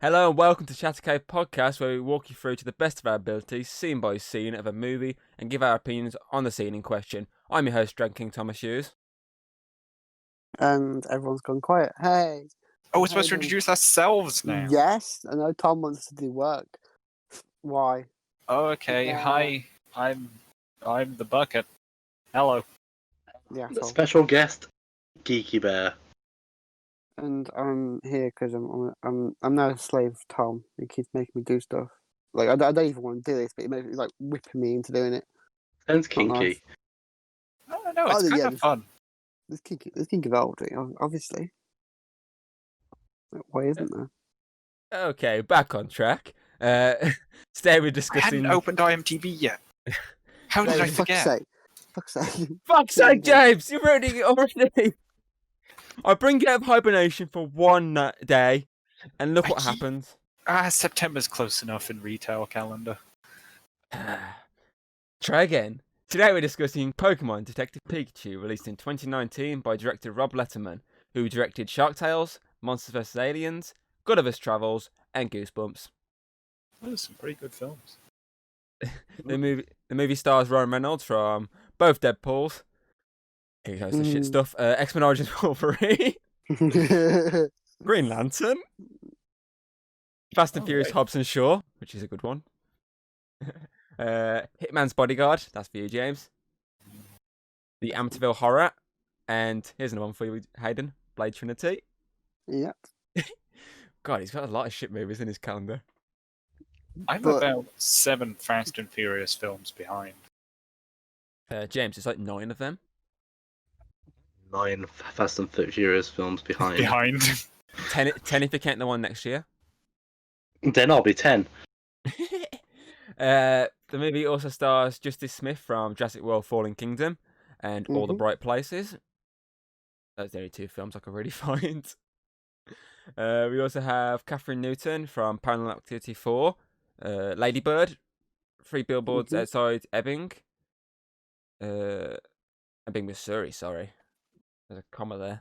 Hello and welcome to Chattercave Podcast, where we walk you through to the best of our abilities, scene by scene of a movie, and give our opinions on the scene in question. I'm your host, Drag King Thomas Hughes. And everyone's gone quiet. Hey. Oh, we're supposed to introduce ourselves now. Yes, I know Tom wants us to do work. Why? Oh, okay. Yeah. Hi, I'm the bucket. Hello. Yeah. Special guest, Geeky Bear. And I'm here because I'm now a slave of Tom. He keeps making me do stuff. Like I don't even want to do this, but he makes me like whipping me into doing it. Sounds Not kinky. nice. No, it's Oh, kind yeah, of fun. There's kinky velvet, obviously. Why isn't there? Okay, back on track. Today we're I discussing... hadn't opened IMDb yet. How did I forget? Fuck's sake. Fuck's sake, James! You're ruining it already! I bring you out of hibernation for one day, and look what happens. September's close enough in retail calendar. Try again. Today we're discussing Pokémon Detective Pikachu, released in 2019 by director Rob Letterman, who directed Shark Tales, Monsters vs. Aliens, Gulliver's Travels, and Goosebumps. Those are some pretty good films. The movie stars Ryan Reynolds from both Deadpools. He knows the shit stuff. X-Men Origins Wolverine, Green Lantern, Fast and Furious Hobbs and Shaw, which is a good one. Hitman's Bodyguard, that's for you, James. The Amityville Horror, and here's another one for you, Hayden. Blade Trinity. Yep. God, he's got a lot of shit movies in his calendar. I'm about 7 Fast and Furious films behind. James, it's like 9 of them. 9 Fast and Furious films behind. 10 if you count the one next year. Then I'll be 10. The movie also stars Justice Smith from Jurassic World Fallen Kingdom and All the Bright Places. Those are the only 2 films I could really find. We also have Catherine Newton from Paranormal Activity 4, Lady Bird, 3 Billboards Outside Ebbing, Missouri, sorry. There's a comma there.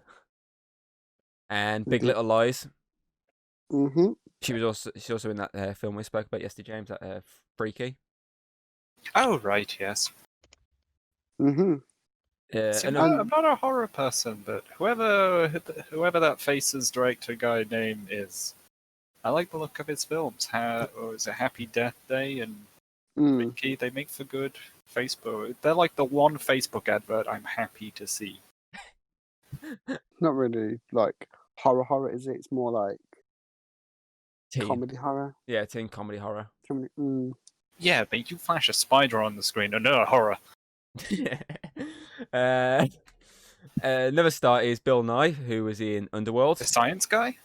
And Big Little Lies. She's also in that film we spoke about yesterday, James, that Freaky. Oh, right, yes. See, I'm not a horror person, but whoever that Faces director guy name is, I like the look of his films. Is it Happy Death Day and Mickey? They make for good Facebook. They're like the one Facebook advert I'm happy to see. Not really like horror, is it? It's more like comedy horror. Yeah, teen comedy horror. Yeah, but you flash a spider on the screen, and no horror. Another star is Bill Nye, who was in Underworld. The science guy?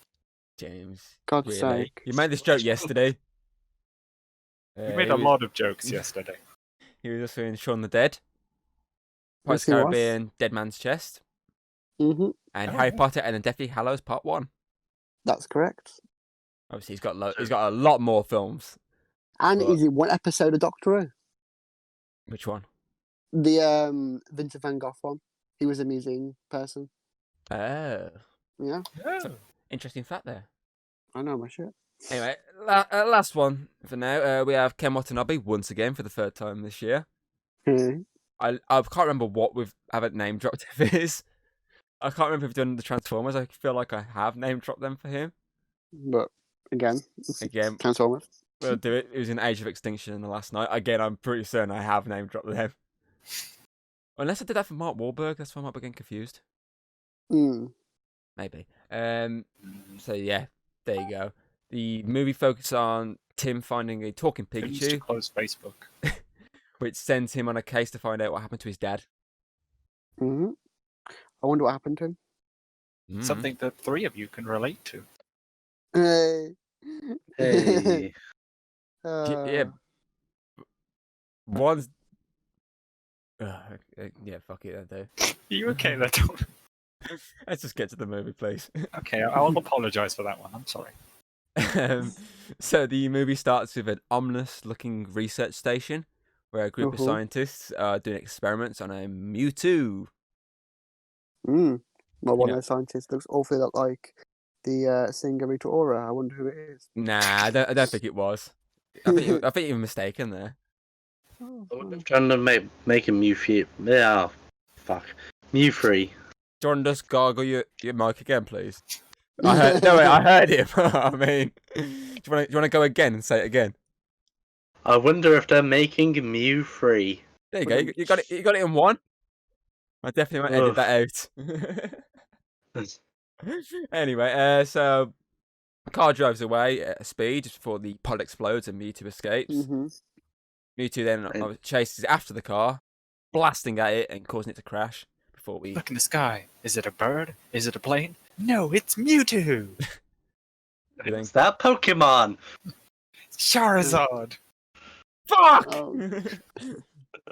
James, God's really? sake. You made this joke yesterday. You made a lot of jokes yesterday. He was also in Shaun the Dead, Pirates Yes, of the he was. Caribbean, Dead Man's Chest, and Harry Potter and the Deathly Hallows Part 1. That's correct. Obviously, he's got a lot more films. And he's in one episode of Doctor Who. Which one? The Vincent Van Gogh one. He was a museum person. Oh. Yeah. Oh. Interesting fact there. I know my shit. Anyway, last one for now. We have Ken Watanabe once again for the 3rd time this year. I can't remember what we haven't name dropped of his. I can't remember if we've done the Transformers. I feel like I have name dropped them for him. But again, Transformers. We'll do it. It was in Age of Extinction in the last night. Again, I'm pretty certain I have name dropped them. Unless I did that for Mark Wahlberg, that's why I might be getting confused. Maybe. So yeah, there you go. The movie focuses on Tim finding a talking Pikachu. Tim's to close Facebook. Which sends him on a case to find out what happened to his dad. I wonder what happened to him. Something that 3 of you can relate to. Hey. Yeah. One's... yeah, fuck it, I do. Are you okay there, Tom? Let's just get to the movie, please. Okay, I'll apologise for that one. I'm sorry. So the movie starts with an ominous-looking research station where a group of scientists are doing experiments on a Mewtwo. Well, one of the scientists looks awfully like the singer Rita Ora. I wonder who it is. Nah, I don't think it was. I think you're mistaken there. Oh, I wonder oh. if trying to make a Mew free. Yeah, fuck. Mew free. Do you want to just gargle your mic again, please? I heard. No, wait, I heard him. I mean, do you want to go again and say it again? I wonder if they're making Mew free. There you go. You got it. You got it in one. I definitely won't edit that out. Anyway, so car drives away at a speed just before the pod explodes and Mewtwo escapes. Mm-hmm. Mewtwo then chases after the car, blasting at it and causing it to crash. Before we Look in the sky. Is it a bird? Is it a plane? No, it's Mewtwo. It's that Pokemon. Charizard. fuck. Oh.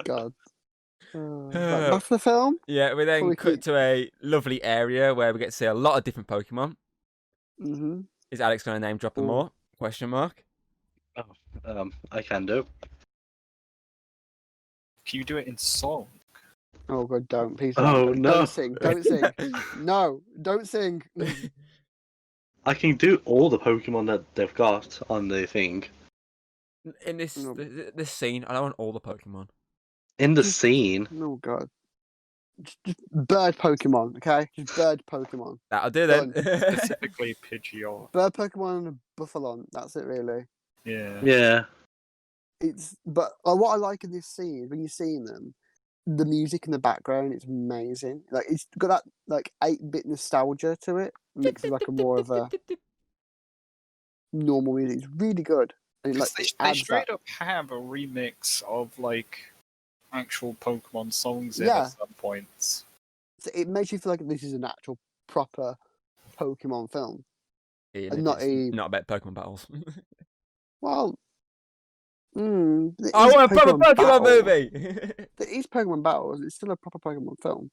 God. Back to the film. Yeah, we then Before we cut keep- to a lovely area where we get to see a lot of different Pokemon. Mm-hmm. Is Alex going to name drop them Ooh. all? Question mark. I can do. Can you do it in song? Oh God, don't please. Oh, Don't. no. Don't sing. Don't sing. No, don't sing. I can do all the Pokemon that they've got on the thing. In this No. this scene, I don't want all the Pokemon. In the scene. Oh God. Just bird Pokemon, okay? Just bird Pokemon. That'll do then. Specifically Pidgeot. Bird Pokemon and a Buffalon. That's it, really. Yeah. Yeah. But what I like in this scene is when you're seeing them, the music in the background is amazing. Like it's got that like 8-bit nostalgia to it, mixed with like a more of a normal music. It's really good. And Because it they adds straight that. up have a remix of like actual Pokemon songs in Yeah. at some points. So it makes you feel like this is an actual proper Pokemon film. Ian, And not it's a- not about Pokemon battles. Well, there I is want a proper Pokemon battle. movie. There is Pokemon battles. It's still a proper Pokemon film.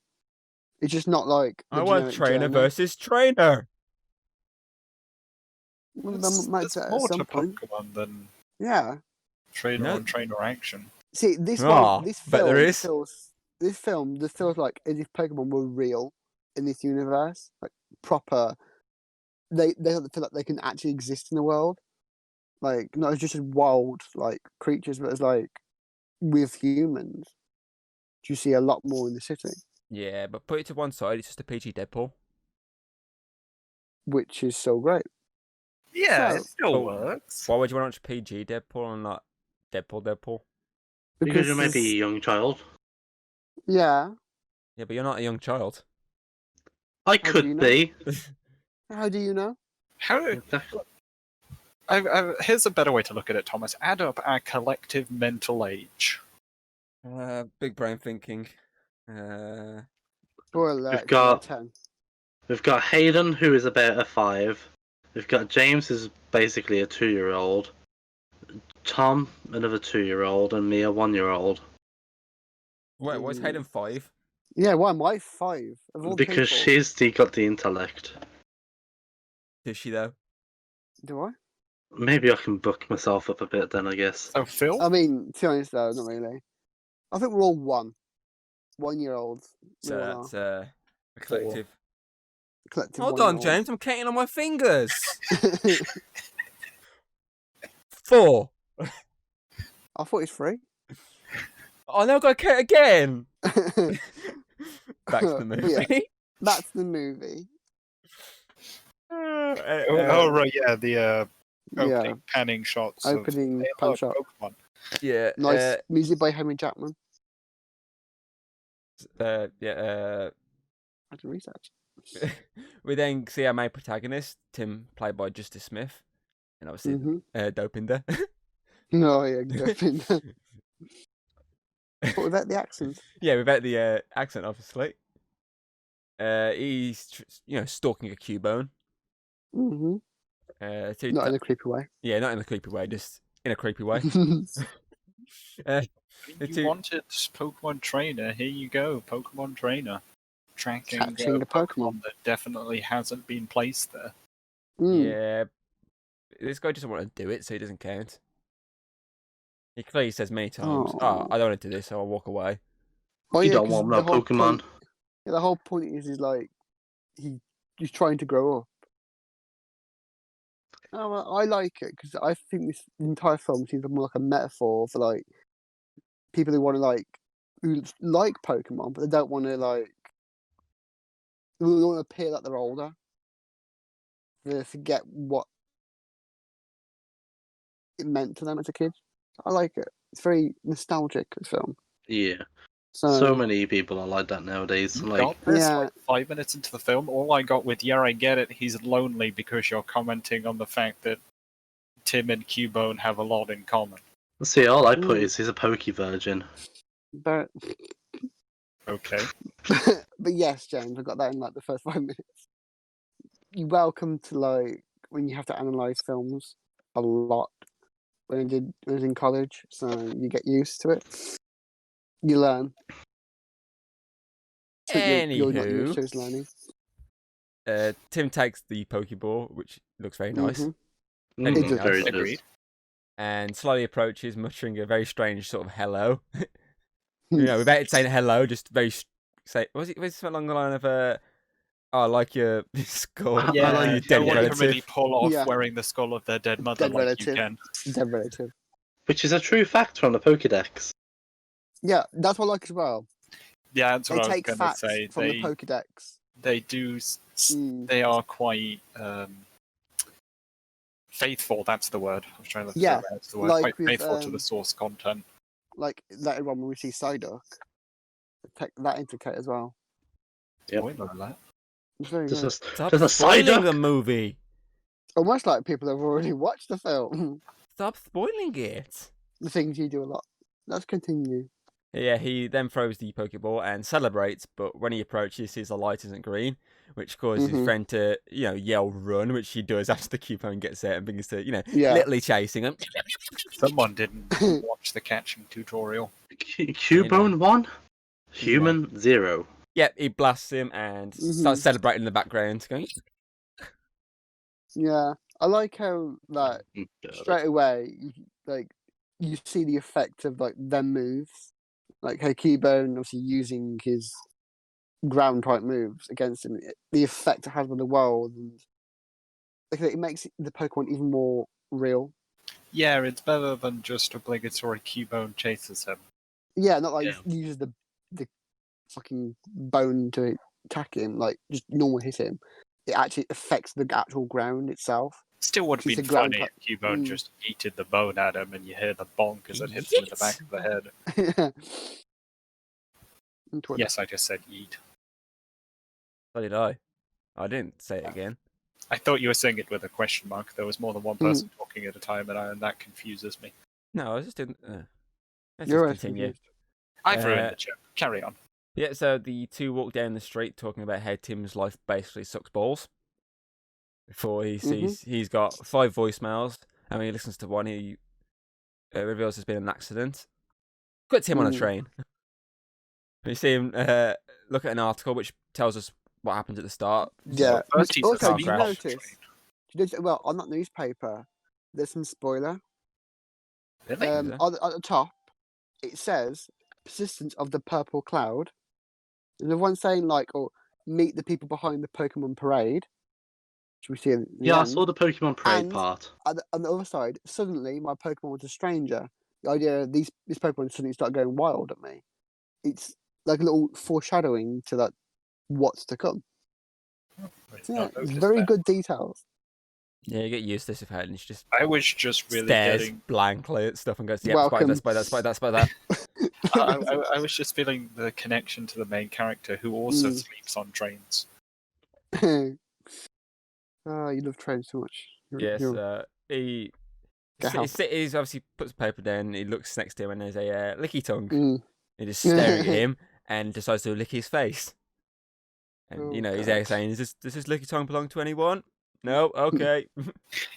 It's just not like the I want generic trainer journey. versus trainer. Well, There's, they might there's do that at more some to point. Pokemon than Yeah. trainer No. on trainer action. See, this Aw, one, this bet there film is. feels. This film just feels like as if Pokemon were real in this universe, like proper. They feel like they can actually exist in the world, like not as just as wild like creatures, but as like with humans. You see a lot more in the city, Yeah, but put it to one side. It's just a PG Deadpool. which is so great. Yeah, So- it still Oh. works. Why would you want to watch PG Deadpool and not Deadpool? Because you might be a there's- young child. Yeah. Yeah, but you're not a young child. I do you could know? be. How do you know? How? Here's a better way to look at it, Thomas. Add up our collective mental age. Big brain thinking. Spoiler alert, We've it's got- 10. We've got Hayden, who is about a 5. We've got James, who's basically a 2-year-old. Tom, another 2-year-old, and me, a 1-year-old. Wait, why is Hayden 5? Yeah, why am I 5? Of all Because people. got the intellect. Is she though? Do I? Maybe I can book myself up a bit then, I guess. So Phil, I mean, to be honest though, not really. I think we're all 1-year-olds. We So all that's are. a collective. Collective Hold on, 1-year-olds. James. I'm counting on my fingers. 4. I thought it's 3. Oh, now I've got to count again. Back to the But movie. yeah, that's the movie. oh right, yeah, the opening Yeah, panning shots. opening of pan Halo shot. Pokemon. Yeah. Nice music by Henry Jackman. Yeah. I had to research. We then see our main protagonist, Tim, played by Justice Smith, and obviously Dopinder. No, yeah, good. What about the accent? Yeah, without the accent, obviously. He's stalking a Cubone. Mm-hmm. Not in a creepy way. Yeah, not in a creepy way, just in a creepy way. You wanted Pokemon Trainer, here you go, Pokemon Trainer. Tracking Catching the Pokemon. that definitely hasn't been placed there. Yeah, this guy doesn't want to do it, so he doesn't count. He clearly says many times, Oh. I don't want to do this, so I'll walk away. Oh, You yeah, don't 'cause want no the whole Pokemon. point- yeah, the whole point is like he's trying to grow up. Oh, well, I like it because I think this entire film seems more like a metaphor for like people who want to who like Pokemon, but they don't want to who want to appear like they're older. They forget what it meant to them as a kid. I like it. It's very nostalgic film. Yeah. So So many people are like that nowadays. You Like, got this Yeah. like 5 minutes into the film. All I got with "Yeah, I get it. He's lonely" because you're commenting on the fact that Tim and Cubone have a lot in common. see, all I put Mm. is he's a Poke Virgin. but Okay. but yes, James, I got that in like the first 5 minutes. You're welcome to when you have to analyze films a lot when I was in college, so you get used to it. You learn. So you're not used to is learning. Tim takes the Pokeball, which looks very nice. Mhm. Very It neat, does. Very nice. Agreed. And slowly approaches, muttering a very strange sort of hello. Hmm. Without it saying hello, just very say. Was it something along the line of "Oh, I like your skull. I Yeah, like your no dead one relative." can really pull off Yeah. wearing the skull of their dead mother Dead like relative. you can. Dead relative. Which is a true fact from the Pokedex. Yeah, that's what I like as well. Yeah, that's They what I was take going to facts say. from the Pokedex. They do. They are quite faithful. That's the word. I was trying to. Yeah, That's the word. like Quite with, faithful to the source content. Like later on when we see Psyduck, they take that into account as well. Yep. Spoiler alert. It's very Just good. Stop a spoiling the Psyduck. movie. Almost like people have already watched the film. Stop spoiling it. The things you do a lot. Let's continue. Yeah, he then throws the Pokeball and celebrates, but when he approaches, his light isn't green, which causes his Mhm. friend to, yell "run," which he does after the Cubone gets there and begins to, Yeah. literally chasing him. Someone didn't watch the catching tutorial. Cubone 1, Human 0. Yep, he blasts him and starts celebrating in the background, going, Yeah, I like how straight away you see the effect of them moves, like how Keybone obviously using his ground type moves against him, the effect it has on the world, and it makes the Pokemon even more real. Yeah, it's better than just obligatory Cubone chases him. Yeah, not like Yeah. he uses the fucking bone to attack him, like just normal hit him. It actually affects the actual ground itself. Still would have It's been a ground funny if Cubone just yeeted the bone at him and you hear the bonk as it hits him in the back of the head. Yes, I just said yeet. "So did I. I didn't say it again." I thought you were saying it with a question mark. There was more than one person talking at a time, and that confuses me. No, I was just doing. Let's You're just continue. confused. I've ruined the joke. Carry on. Yeah, so the two walk down the street talking about how Tim's life basically sucks balls. Before he sees he's got 5 voicemails, and when he listens to one, he reveals there's been an accident. Got Tim on a train. You see him look at an article which tells us what happened at the start. Yeah. First he's Also, asleep did you on the notice? train. Well, on that newspaper, there's some spoiler. Really? At the top, it says persistence of the purple cloud. And the one saying meet the people behind the Pokemon parade, which we see in the Yeah, I end. saw the Pokemon parade And part. on the other side, suddenly my Pokemon was a stranger. The idea of this Pokemon suddenly start going wild at me. It's like a little foreshadowing to what's to come. Yeah, it's very good details. Yeah, you get used to this if and it's just I was just really stares getting. blankly at stuff and goes, "Yep, Welcome. spy that." I was just feeling the connection to the main character who also sleeps on trains. You love trains so much. Yes, he's obviously puts the paper down. He looks next to him and there's a licky tongue. He just staring at him and decides to lick his face. And he's there saying, "Does this licky tongue belong to anyone? No, okay."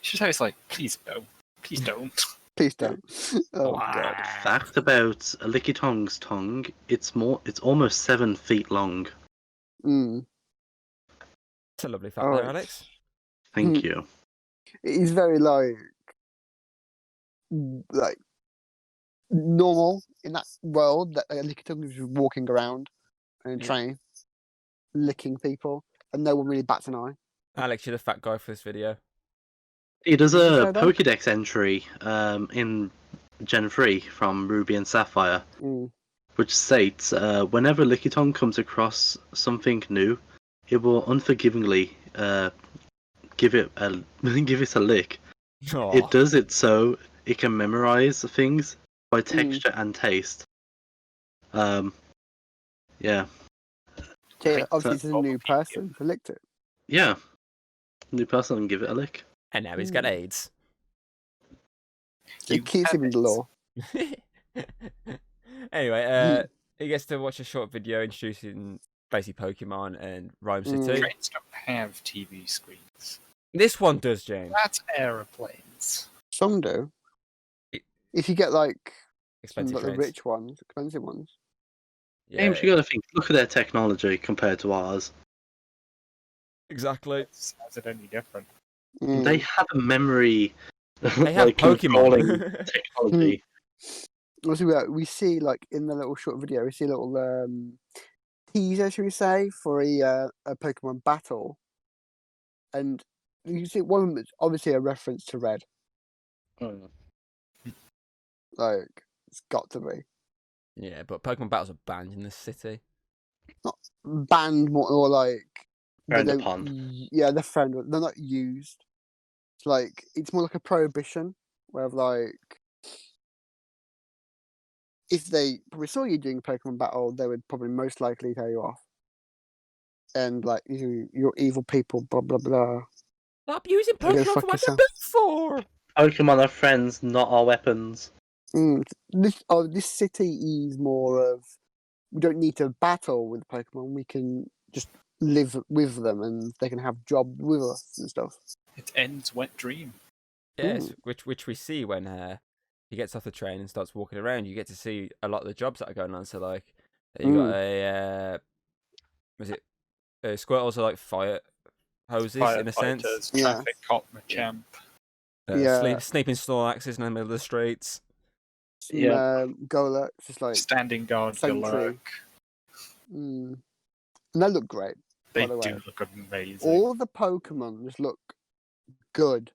She's always like, "Please no, please don't." Please don't. Oh god. Fact about a Lickitongue's tongue, it's almost 7 feet long. It's a lovely fact there, Alex. Thank you. It's very like normal in that world that a Lickitung is walking around in a train, licking people, and no one really bats an eye. Alex, you're the fat guy for this video. He does Did you a say that? Pokédex entry in Gen 3 from Ruby and Sapphire, which states whenever Lickitung comes across something new, it will unforgivingly give it a give it a lick. Aw. It does it so it can memorize things by texture and taste. Yeah. Okay, obviously, So- this is a new person who licked it. Yeah. New person and give it a lick. And now he's got AIDS. You It keeps him in have the it. law. Anyway, he gets to watch a short video introducing basically Pokemon and Rhyme City. Trains don't have TV screens. This one does, James. That's aeroplanes. Some do. It- If you get like some Expensive like the trains. rich ones, expensive ones. Yeah, James, you gotta think, look at their technology compared to ours. exactly. How's it any different? They have a memory They have like controlling Pokemon. technology. Also, we see like in the little short video, we see a little teaser, should we say, for a Pokemon battle, and you can see one of them is obviously a reference to Red. Oh. Like it's got to be Yeah, but Pokemon battles are banned in this city. banned more or like they Frowned don't upon. yeah, they're friend. They're not used. It's like it's more like a prohibition, where like if they probably saw you doing a Pokemon battle, they would probably most likely tell you off. And like you're evil people, blah blah blah. Stop using Go Pokemon fuck for what they're yourself. built for. Pokemon are friends, not our weapons. This city is more of we don't need to battle with Pokemon. We can just live with them, and they can have jobs with us and stuff. It ends wet dream. Yes, which we see when he gets off the train and starts walking around. You get to see a lot of the jobs that are going on. So like, you got a was it Squirtles are like fire hoses in a sense. Firefighters, Yeah. traffic cop, Machamp. Yeah. Sneaking Snorlaxes in the middle of the streets. Some Yeah. Golurk, just like Standing guard, Sentry. Galurk. and they look great. They By the do way. look amazing. All the Pokemon just look good.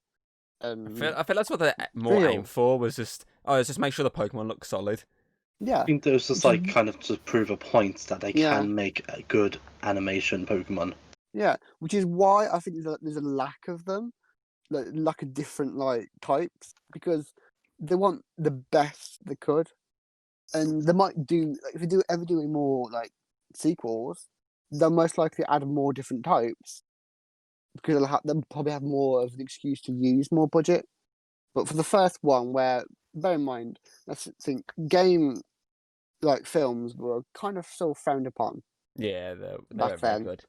And I feel that's what they more Real. aim for was just let's just make sure the Pokemon look solid. yeah, I think there was just like kind of to prove a point that they Yeah. can make a good animation Pokemon. yeah, which is why I think there's a lack of them, like lack of different like types, because they want the best they could, and they might do like, if they ever do any more like sequels, they'll most likely add more different types because they'll probably have more of an excuse to use more budget. But for the first one, where bear in mind, let's think game like films were kind of still frowned upon. Yeah, they Back were very then. good.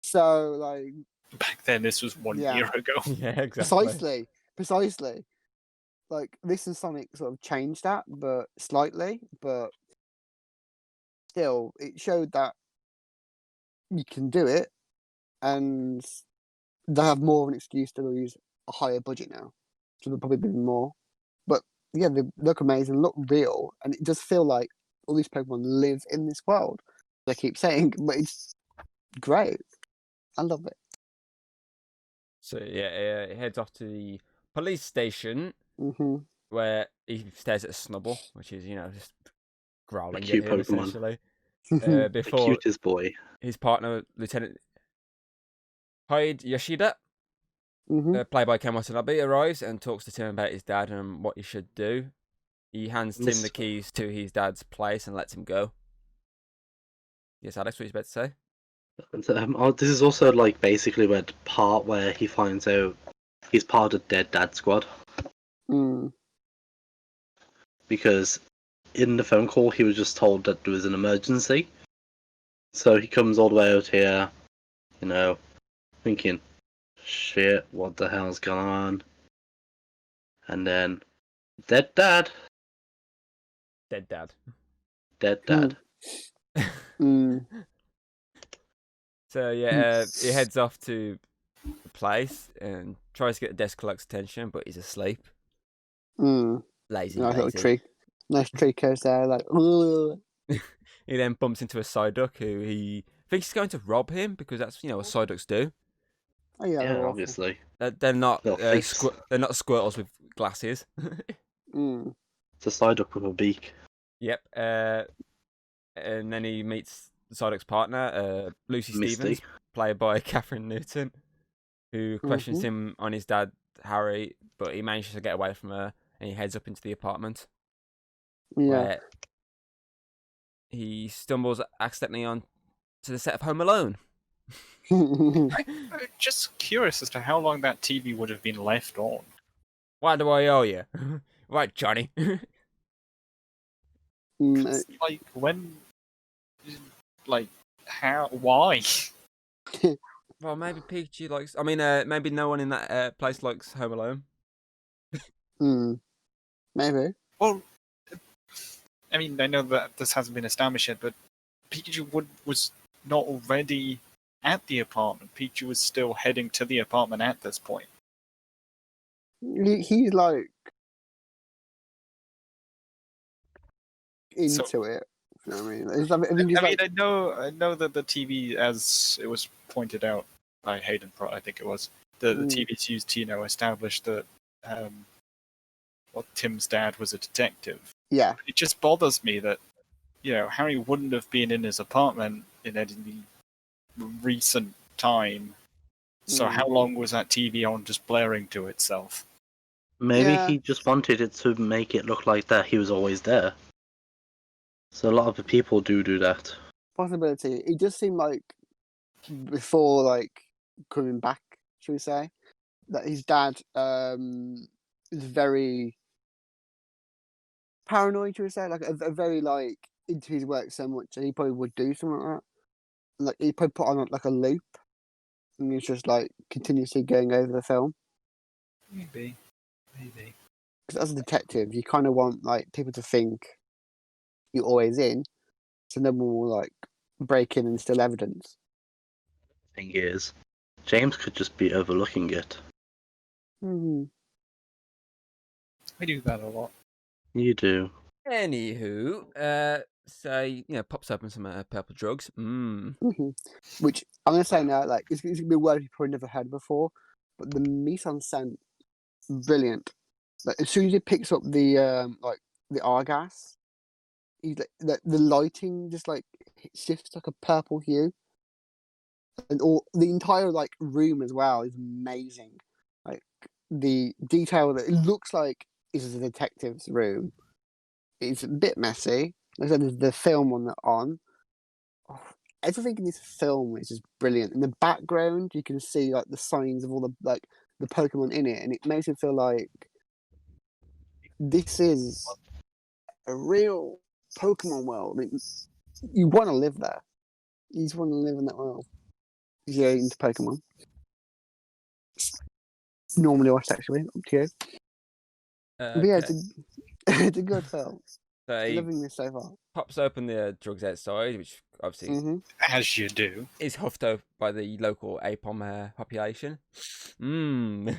So like Back then, this was one Yeah. year ago. Yeah, exactly. precisely. Like this and Sonic sort of changed that, but slightly, but still, it showed that you can do it, and they have more of an excuse to use a higher budget now, so they'll probably be more. But yeah, they look amazing, look real, and it does feel like all these Pokemon live in this world. They keep saying, but it's great. I love it. So yeah, he heads off to the police station hmm where he stares at a Snubble, which is just growling cute at him Pokemon. essentially. The Before cutest boy. his partner, Lieutenant Hyde Yoshida, hmm played by Ken Watanabe, arrives and talks to Tim about his dad and what he should do. He hands Tim This- the keys to his dad's place and lets him go. Yes, Alex, what you about to say? This is also like basically where the part where he finds out he's part of Dead Dad Squad, Mm. because in the phone call he was just told that there was an emergency. So he comes all the way out here, thinking, shit, what the hell's going on? And then, Dead Dad. Dead dad. Dead Dad. Mm. So yeah, he heads off to the place and tries to get the desk clerk's attention, but he's asleep. Mm. Lazy, Nice little lazy. tree. Nice tree goes there, like, "Ugh." He then bumps into a Psyduck who he thinks is going to rob him because that's what Psyducks do. Oh yeah, Yeah, they're awful. obviously. They're not Little face. they're not squirtles with glasses. Mm. It's a Psyduck with a beak. Yep. And then he meets Psyduck's partner, Lucy Misty. Stevens, played by Catherine Newton, who questions him on his dad, Harry, but he manages to get away from her, and he heads up into the apartment, Yeah. where he stumbles accidentally on to the set of Home Alone. I'm just curious as to how long that TV would have been left on. Why do I owe you? Right, Johnny. Mm, Like, when... Like, how... Why? Well, maybe Pikachu likes. I mean, maybe no one in that place likes Home Alone. maybe. Well, I mean, I know that this hasn't been established yet, but Pikachu was not already at the apartment. Pikachu was still heading to the apartment at this point. He's like into So- it. You know what I mean? It's like, I think he's I mean, like, I know that the TV, as it was pointed out by Hayden, I think it was, the TV's used to, establish that Tim's dad was a detective. yeah. It just bothers me that, Harry wouldn't have been in his apartment in any recent time. So how long was that TV on just blaring to itself? Maybe Yeah. he just wanted it to make it look like that he was always there. So a lot of the people do that. Possibility. It just seemed like before, like coming back, should we say, that his dad is very paranoid. Should we say, like a very like into his work so much that he probably would do something like that. Like he probably put on like a loop, and he's just like continuously going over the film. Maybe. Because as a detective, you kind of want like people to think you're always in, so no one will like break in and steal evidence. Thing is, James could just be overlooking it. Mm-hmm. I do that a lot. You do. Anywho, say pops open some purple drugs. Which I'm gonna say now, like it's gonna be a word you've probably never heard before, but the mise en scène, brilliant. Like as soon as he picks up the like the Argas, he's like the lighting just like shifts like a purple hue, and all the entire like room as well is amazing. Like the detail that it looks like is a detective's room. It's a bit messy. Like I said, there's the film on. Oh, everything in this film is just brilliant. In the background, you can see like the signs of all the Pokemon in it, and it makes it feel like this is a real Pokemon world. I mean, you want to live there. You just want to live in that world. If you're into Pokemon. Normally watched actually, up to you. But yeah, it's a good film. So he Loving this so far. pops open the drugs outside, which obviously As you do. is huffed up by the local Apom population. And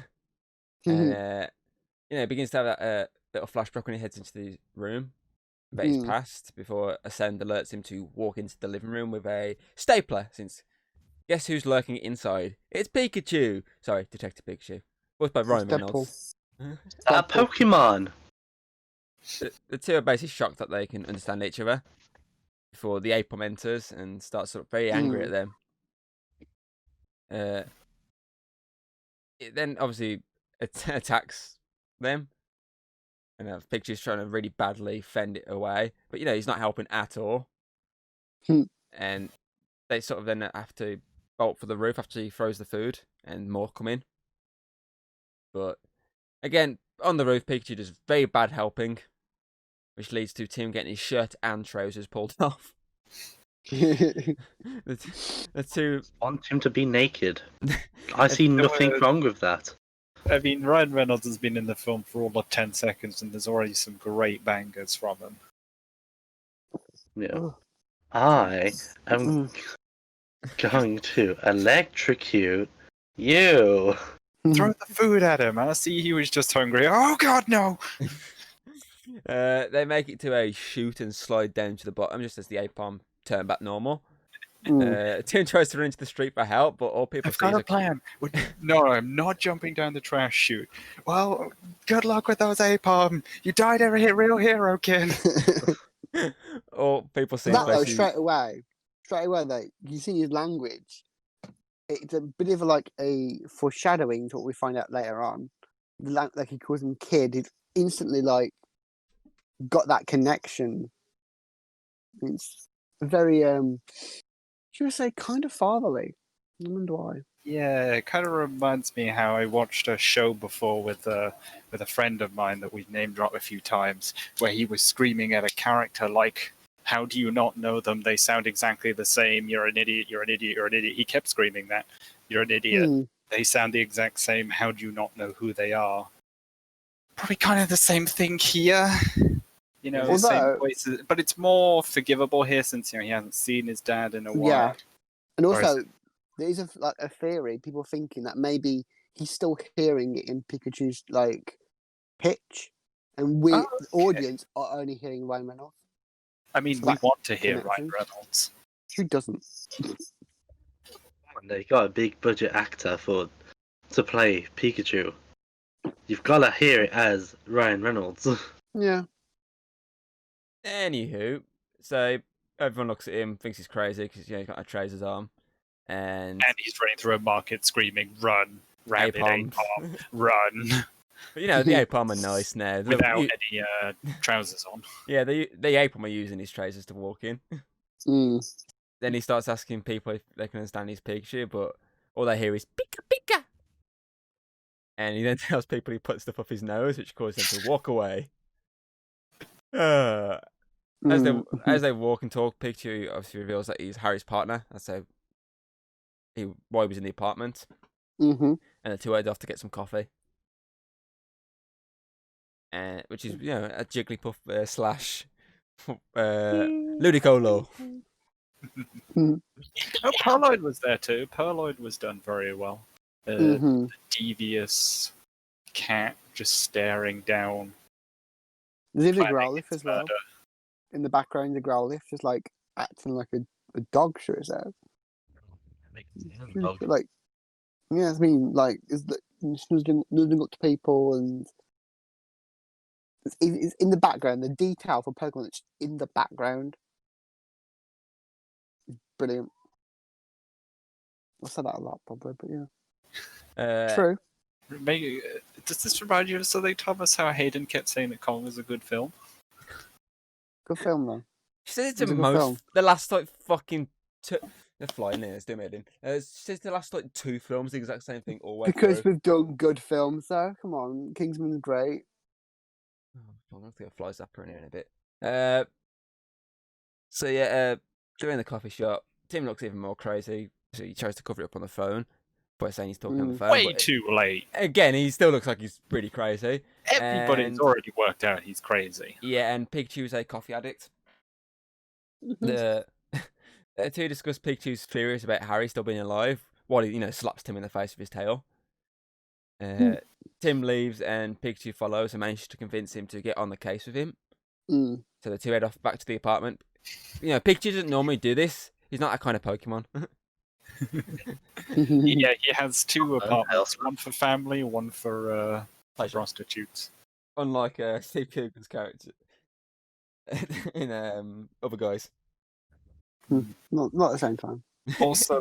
it begins to have that little flashback when he heads into the room about his past before Ascend alerts him to walk into the living room with a stapler, since guess who's lurking inside? It's Pikachu! Sorry, Detective Pikachu. Voiced by Ryan Reynolds. That Pokemon! The two are basically shocked that they can understand each other before the Apom enters and starts sort of very angry at them. It then obviously attacks them, and Pikachu's trying to really badly fend it away, but he's not helping at all. And they sort of then have to bolt for the roof after he throws the food, and more come in. But again, on the roof, Pikachu does very bad helping, which leads to Tim getting his shirt and trousers pulled off. the two Want him to be naked. I see nothing wrong with that. I mean, Ryan Reynolds has been in the film for all of 10 seconds, and there's already some great bangers from him. Yeah. I am going to electrocute you. Throw the food at him. I see he was just hungry. Oh God, no! They make it to a shoot and slide down to the bottom just as the Apom turn back normal. Tim tries to run into the street for help, but all people I've see got is a plan. No, I'm not jumping down the trash chute. Well, good luck with those apom. You died a real hero, kid. all people see is That though, basically straight away, though, you see his language. It's a bit of like a foreshadowing to what we find out later on. Like he calls him kid. It's instantly like got that connection. It's very should we say kind of fatherly. I wonder why. Yeah, it kind of reminds me how I watched a show before with a friend of mine that we've name dropped a few times, where he was screaming at a character like, "How do you not know them? They sound exactly the same. You're an idiot. You're an idiot. You're an idiot." He kept screaming that. "You're an idiot. They sound the exact same. How do you not know who they are?" Probably kind of the same thing here. You know, same voices, but it's more forgivable here since he hasn't seen his dad in a while. Yeah, and also there is a theory. People thinking that maybe he's still hearing it in Pikachu's like pitch, and we, the audience, are only hearing Ryan Reynolds. I mean, we want to hear Ryan Reynolds. Who doesn't? They got a big budget actor to play Pikachu. You've got to hear it as Ryan Reynolds. Yeah. Anywho, so everyone looks at him, thinks he's crazy because he's got a Tracer's arm, and he's running through a market screaming, "Run, rabbit apom, run!" But the apom are nice now without any trousers on. Yeah, the apom are using his Tracers to walk in. Then he starts asking people if they can understand his Pikachu, but all they hear is Pika Pika. And he then tells people he puts stuff up his nose, which causes them to walk away. As they walk and talk, Pikachu obviously reveals that he's Harry's partner. That's why he was in the apartment. And the two head off to get some coffee. Which is, a Jigglypuff slash Ludicolo. Purloin was there too. Purloin was done very well. The devious cat just staring down. There's even a Growlithe as well. In the background, the Growlithe just like acting like a dog, sure as hell. Like, yeah, I mean, like, snoozing up to people, and it's in the background. The detail for Pokemon that's in the background, brilliant. I've said that a lot, probably, but yeah. True. Does this remind you of something, Thomas? How Hayden kept saying that Kong was a good film? Good film, though. She says it's the last fucking they're flying there, it's doing it. She says the last 2 films the exact same thing always. Because we've done good films, though. Come on, Kingsman's great. I'm gonna think a fly zapper in here in a bit. So yeah, during the coffee shop, Tim looks even more crazy. So he tries to cover it up on the phone. By saying he's talking on the phone. Way too late. Again, he still looks like he's pretty crazy. Everybody's already worked out he's crazy. Yeah, and Pikachu's a coffee addict. The two discuss Pikachu's theories about Harry still being alive, while he, slaps Tim in the face with his tail. Tim leaves and Pikachu follows and manages to convince him to get on the case with him. So the two head off back to the apartment. Pikachu doesn't normally do this. He's not that kind of Pokemon. Yeah, he has 2 apartments, one for family, one for prostitutes. Unlike Steve Coogan's character in Other Guys. Not at the same time. Also,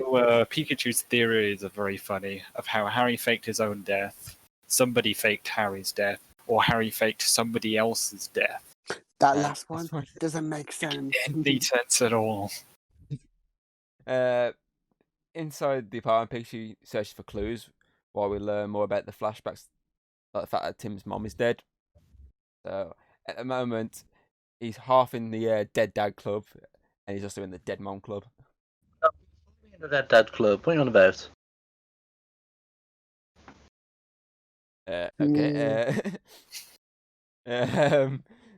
Pikachu's theories are very funny, of how Harry faked his own death, somebody faked Harry's death, or Harry faked somebody else's death. That last one doesn't make sense. Any sense at all. Inside the apartment, Pikachu searches for clues while we learn more about the flashbacks, like the fact that Tim's mom is dead. So at the moment, he's half in the Dead Dad Club, and he's also in the Dead Mom Club. In the Dead Dad Club, what are you on about? Okay.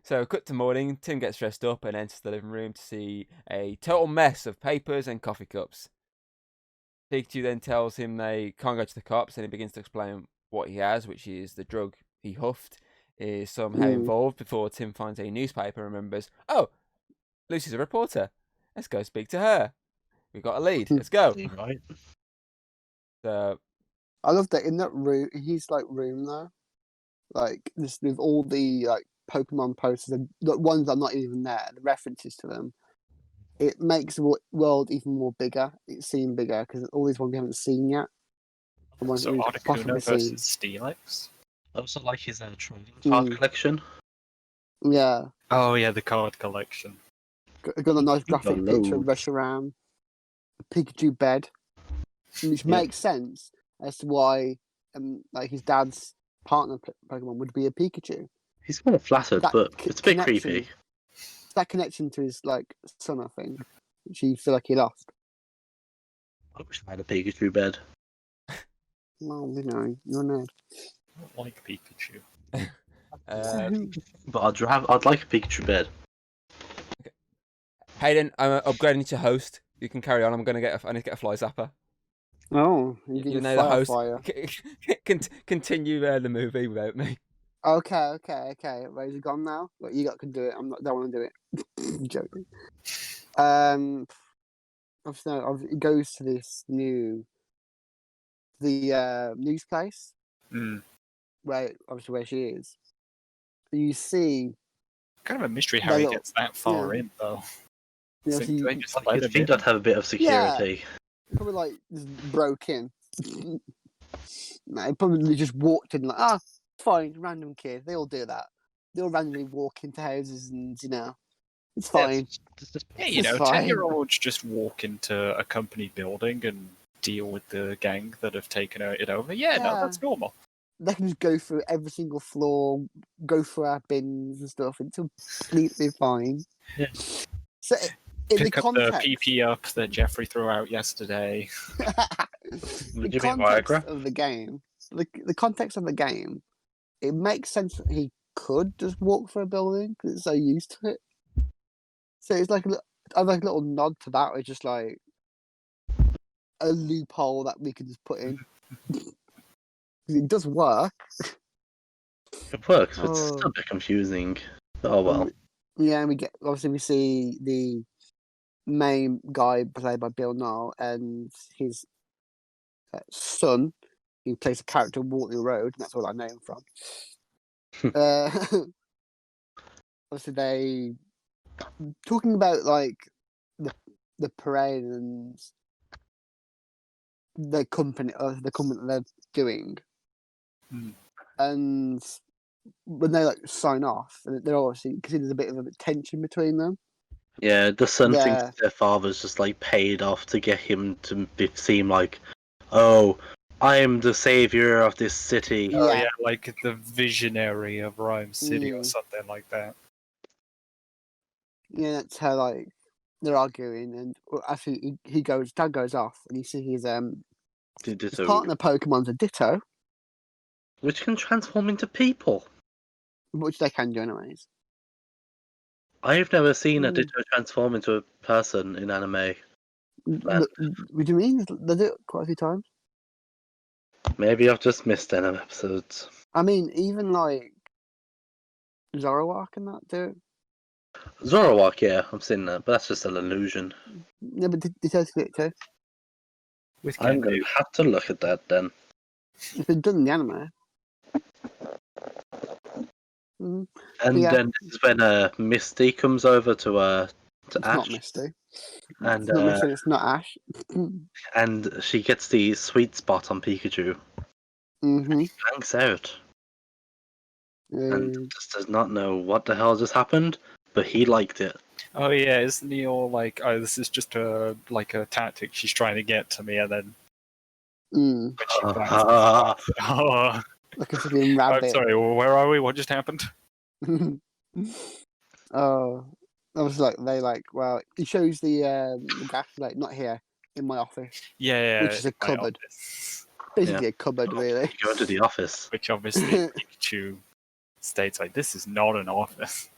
So cut to morning, Tim gets dressed up and enters the living room to see a total mess of papers and coffee cups. Pikachu then tells him they can't go to the cops, and he begins to explain what he has, which is the drug he huffed is somehow involved, before Tim finds a newspaper and remembers, oh, Lucy's a reporter. Let's go speak to her. We got a lead. Let's go. Right. I love that in that room. He's like room though, like this with all the like Pokemon posters and the ones that are not even there, the references to them. It makes the world even more bigger. It seems bigger because all these ones we haven't seen yet. The ones So that we've possibly Articuno seen. versus Steelix. I also like his trading card collection. Yeah, Oh yeah, the card collection. got a nice graphic got picture of loads. Reshiram, a Pikachu bed, which makes sense as to why like his dad's partner Pokemon would be a Pikachu. He's kind of flattered, That but it's a bit connection- creepy. That connection to his like son, I think, which he feel like he lost. I wish I had a Pikachu bed. Well, you know, you're a nerd. I don't like Pikachu. But I'd like a Pikachu bed. Hayden, I'm upgrading to host. You can carry on. I need to get a fly zapper. Oh, you know the host. fire. Continue the movie without me. Okay. Ray's gone now. Look, you can do it. Don't want to do it. I'm joking. Obviously, it goes to this news place where she is. You see, Kind of a mystery how he little- gets that far in, though. you know, So see, they just Like, let you'd him think in. I'd have a bit of security. probably like just broke in. No, he probably just walked in like, fine, random kid. They all do that. They all randomly walk into houses and it's fine. Yeah, you know, It's fine. 10-year-olds just walk into a company building and deal with the gang that have taken it over. Yeah, no, that's normal. They can just go through every single floor, go through our bins and stuff. It's completely fine. Yeah. So, in Pick the up context, the PP up that Jeffrey threw out yesterday. the Do you mean context Viagra? of the game, the context of the game, it makes sense that he could just walk through a building because it's so used to it. So it's like a little nod to that, it's just like a loophole that we can just put in. It does work. It works, but it's still a bit confusing. Oh well. Yeah, we see the main guy played by Bill Nye and his son, who plays a character in Waterloo Road, and that's all I know him from. Obviously, they talking about like the parade and the company that they're doing, and when they like sign off, they're obviously because there's a bit of a tension between them. Yeah, the son thinks their father's just like paid off to get him to seem like, oh, I am the savior of this city. Oh yeah, like the visionary of Rhyme City or something like that. Yeah, that's how like they're arguing, and actually Dad goes off, and you see his partner Pokemon's a Ditto, which can transform into people. Which they can do anyways. I've never seen a Ditto transform into a person in anime. What do you mean? They do it quite a few times. Maybe I've just missed any episodes. I mean, even like Zoroark and that do it. Zoroark, yeah, I've seen that, but that's just an illusion. Yeah, but Ditto's do it too. I'm going to have to look at that then. It's been done in the anime. And then this is when Misty comes over to Ash. Not Misty. And it's not Misty, it's not Ash. And she gets the sweet spot on Pikachu. And he bangs out. And just does not know what the hell just happened, but he liked it. Oh yeah, isn't he all like, oh, this is just a tactic she's trying to get to me, and then when she like a freaking rabbit. I'm sorry, where are we? What just happened? Oh, I was like, he shows the graph like not here in my office. Yeah, which is a cupboard. Basically a cupboard, really. You go into the office, which obviously Pikachu states like, this is not an office.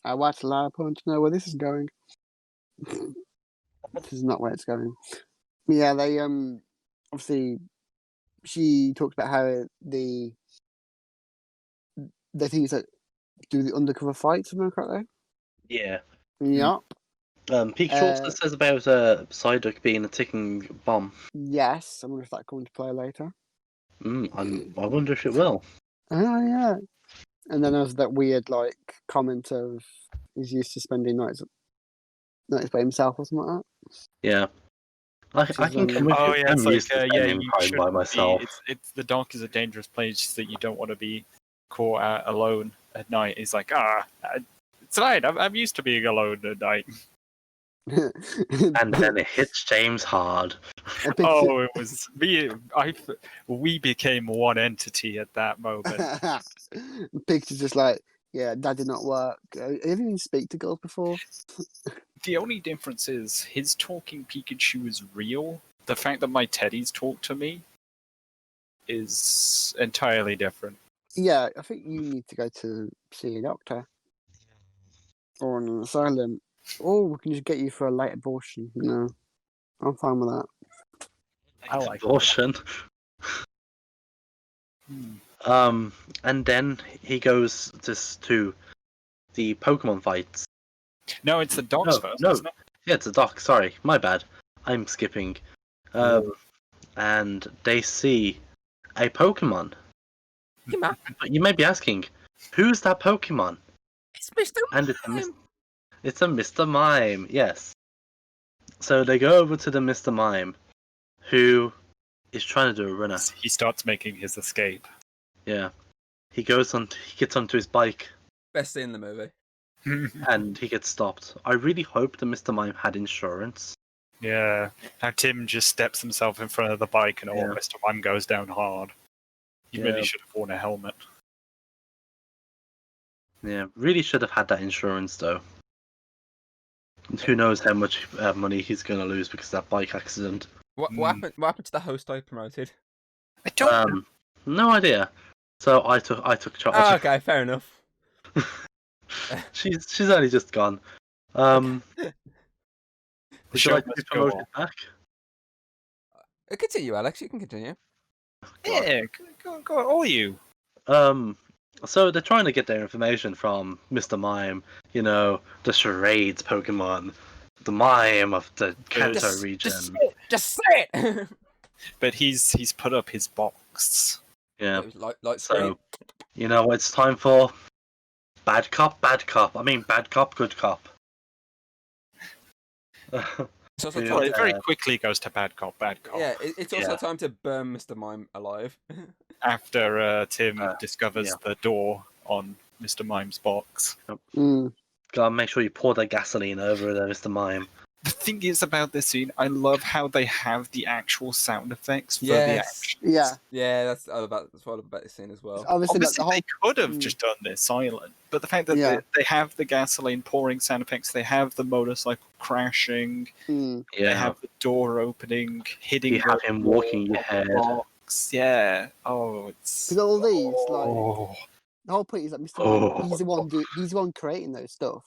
I watched a lot of porn to know where this is going. This is not where it's going. But yeah, they obviously she talks about how they think it's like do the undercover fights, am I correct there? Yeah. Yup. Pikachu also says about Psyduck being a ticking bomb. Yes, I wonder if that comes into play later. I wonder if it will. Oh yeah. And then there's that weird like comment of he's used to spending nights by himself or something like Yeah. I is, can come with Oh you. yeah, I'm it's used like to yeah, spending you time by shouldn't myself. be. It's the dark is a dangerous place that you don't want to be caught out alone at night. He's like, it's fine. I'm used to being alone at night. that. And then it hits James hard. And Pikachu, Oh, it was me. We became one entity at that moment. Pikachu's just like, yeah, that did not work. Have you even speak to girls before? The only difference is his talking Pikachu is real. The fact that my teddies talk to me is entirely different. Yeah, I think you need to go to see a doctor or an asylum, or we can just get you for a late abortion. I'm fine with that. I like Abortion. And then he goes to the Pokemon fights. No, it's the dogs first, No. isn't it? Yeah, it's a doc. Sorry, my bad. I'm skipping. And they see a Pokemon. But But you may be asking, who's that Pokemon? it's Mr. And Mime. it's a Mr. Mime, yes. So they go over to the Mr. Mime, who is trying to do a runner. He starts making his escape. Yeah. He gets onto his bike, Best scene in the movie. and he gets stopped. I really hope that Mr. Mime had insurance. Yeah. How Tim just steps himself in front of the bike and Mr. Mime goes down hard. He really should have worn a helmet. Yeah, really should have had that insurance though. Who knows how much money he's going to lose because of that bike accident. What happened to the host I promoted? I don't know. No idea. So I took charge. Oh, okay, fair enough. she's only just gone. Would you like to be promoted back? Continue, Alex. You can continue. Yeah, go on, all you. So they're trying to get their information from Mr. Mime, the charades Pokemon, the Mime of the Kanto region. Just say it! But he's put up his box. Yeah. Light screen. So, it's time for bad cop, I mean, bad cop, good cop. It's also Well, it very quickly goes to bad cop. Yeah, it's also time to burn Mr. Mime alive. After Tim discovers the door on Mr. Mime's box. Gotta make sure you pour that gasoline over there, Mr. Mime. The thing is about this scene, I love how they have the actual sound effects for the action. Yeah, that's what I love about this scene as well. Obviously they could have just done this silent, but the fact that they have the gasoline pouring sound effects, they have the motorcycle crashing, they have the door opening, hitting. You have him walking your head. Box. Yeah. Oh, it's. Because all these, the whole point is that Mr. Mime, he's the one creating those stuff.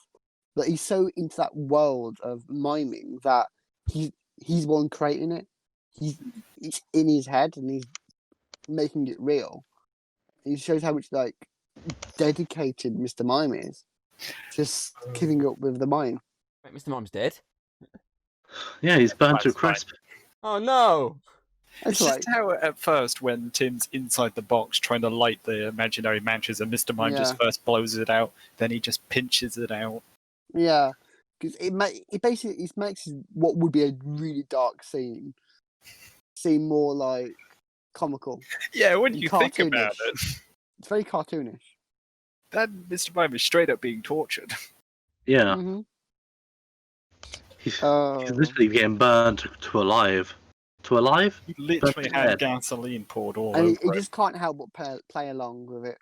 But he's so into that world of miming that he's the one creating it. It's in his head and he's making it real. It shows how much dedicated Mr. Mime is. Just keeping up with the mime. Wait, Mr. Mime's dead? Yeah, he's burnt to a crisp. Oh no! It's just how at first when Tim's inside the box trying to light the imaginary matches and Mr. Mime just first blows it out, then he just pinches it out. Yeah, because it makes what would be a really dark scene seem more comical. Yeah, when you think about it, it's very cartoonish. That Mr. Mime is straight up being tortured. Yeah, he's literally getting burned to alive. To alive? He literally had gasoline poured all over and he just can't help but play along with it.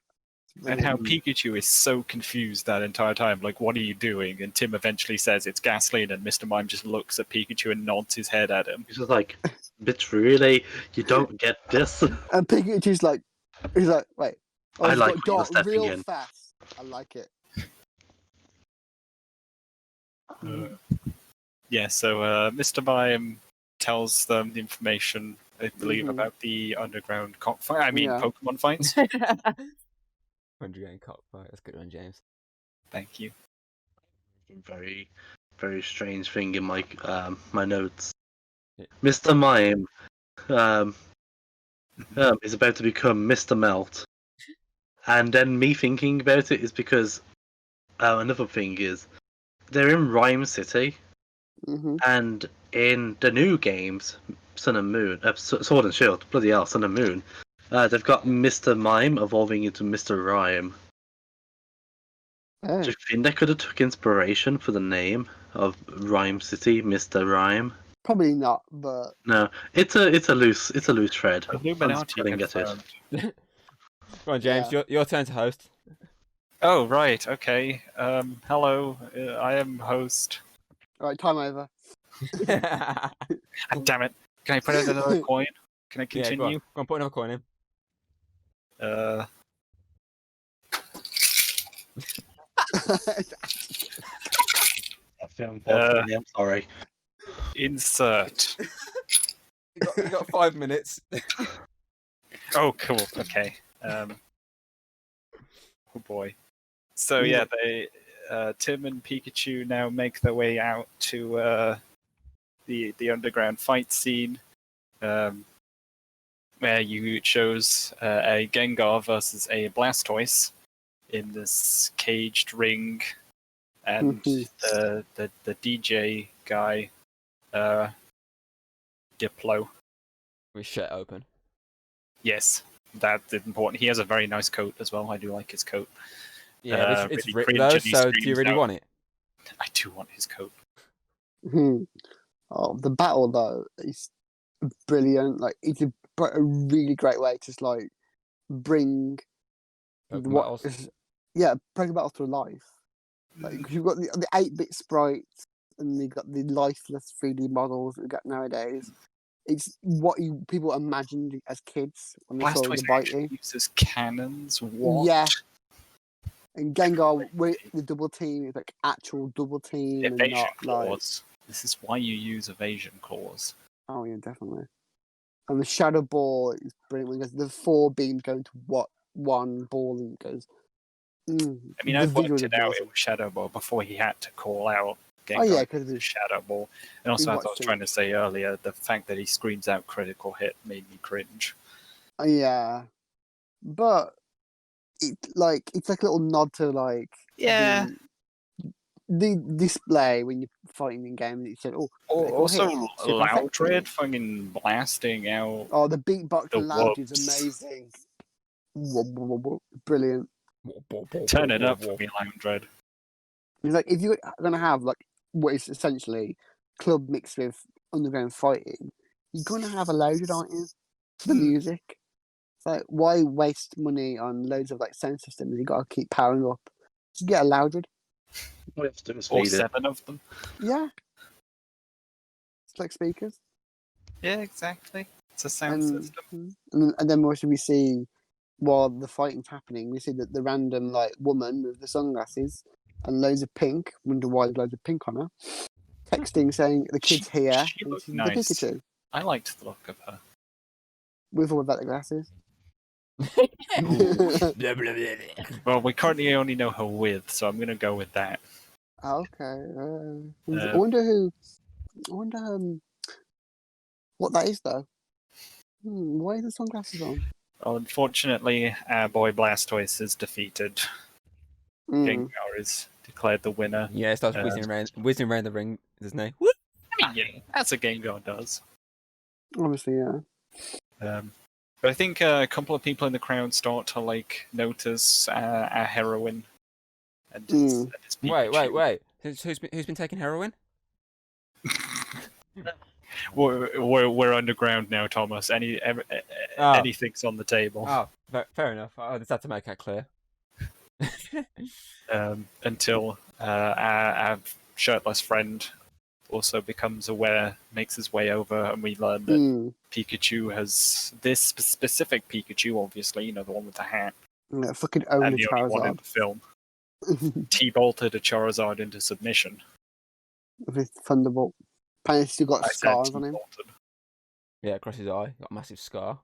And how Pikachu is so confused that entire time, like, what are you doing? And Tim eventually says it's gasoline, and Mr. Mime just looks at Pikachu and nods his head at him. He's just like, bitch, really? You don't get this? And Pikachu's like, wait. I like got real in. fast. I like it. Yeah, so Mr. Mime tells them the information, I believe, about the underground cockfight. Pokemon fights. Underground cockfight. That's a good one, James. Thank you. Very, very strange thing in my my notes. Yeah. Mr. Mime is about to become Mr. Melt, and then me thinking about it is because another thing is they're in Rhyme City, and in the new games, Sun and Moon, Sword and Shield, bloody hell, Sun and Moon, they've got Mr. Mime evolving into Mr. Rhyme. Oh. Do you think they could have took inspiration for the name of Rhyme City, Mr. Rhyme? Probably not, but No, it's a loose thread. Illuminati I didn't get it. confirmed. Go on, James. Your turn to host. Oh, right, okay. Hello, I am host. alright, time over. Ah, damn it. Can I put in another coin? Can I Yeah, continue? go on, put another coin in. I'm sorry. Insert. You got 5 minutes. Oh, cool. Okay. Oh boy. So yeah, they Tim and Pikachu now make their way out to the underground fight scene, where it shows a Gengar versus a Blastoise in this caged ring, and the DJ guy, Diplo. We shut open. Yes, that's important. He has a very nice coat as well. I do like his coat. Yeah, it's really ripped cringe though, and he so do you screams really out. want it? I do want his coat. Oh, the battle though is brilliant. Like it's a really great way to just like bring Pokemon what battles. is Pokemon battle to life. Like 'cause you've got the 8-bit sprites and you've got the lifeless 3D models we've got nowadays. It's what people imagined as kids when they saw the Blastoise bite. actually uses cannons. What? Yeah. And Gengar with the double team is like actual double team and Evasion not like claws. This is why you use evasion claws. oh yeah, definitely. And the Shadow Ball is brilliant because the 4 beams go into one ball and it goes. I mean, the I'd visual worked is it out. amazing. It was Shadow Ball before he had to call out Gengar. Oh yeah, because the Shadow Ball. And also, as I was watched it. trying to say earlier, the fact that he screams out critical hit made me cringe. Yeah, but it's like a little nod to like Yeah. the display when you're fighting in games. You said, "Oh, critical Also, hit, super effective." Loudred fucking blasting out. Oh, the beatbox The and loud is whoops. amazing. Brilliant. Turn it up for me, Loudred. It's like if you're gonna have like what is essentially club mixed with underground fighting, you're gonna have a loaded, aren't you? The music. It's like why waste money on loads of like sound systems? You gotta keep powering up. Just get a louded. All you have to do is Or feed it. 7 of them. Yeah. It's like speakers. Yeah, exactly. It's a sound system. And then what should we see while the fighting's happening? We see that the random like woman with the sunglasses and loads of pink. Wonder why there's loads of pink on her. Texting saying the kid's here. She And looked she's nice. the Pikachu. I liked the look of her. With or without the glasses. Blah, blah, blah, blah. Well, we currently only know her with, so I'm gonna go with that. Okay. I wonder what that is though. Why are the sunglasses on? Well, unfortunately, our boy Blastoise is defeated. Gengar is declared the winner. Yeah, it starts whizzing around the ring, doesn't it? Whoop. I mean, yeah, that's a Gengar does. Obviously, yeah. But I think a couple of people in the crowd start to like notice our heroine. And it's Pikachu. Wait. Who's been taking heroin? We're underground now, Thomas. Anything's on the table. Oh, fair enough. I just had to make that clear. Until our shirtless friend also becomes aware, makes his way over, and we learn that Pikachu has this specific Pikachu, obviously, the one with the hat, Yeah, fucking own and the the only one in Charizard. the film, T-bolted a Charizard into submission. With Thunderbolt. Apparently he's still got I said scars on him. T-bolted. Yeah, across his eye, got a massive scar.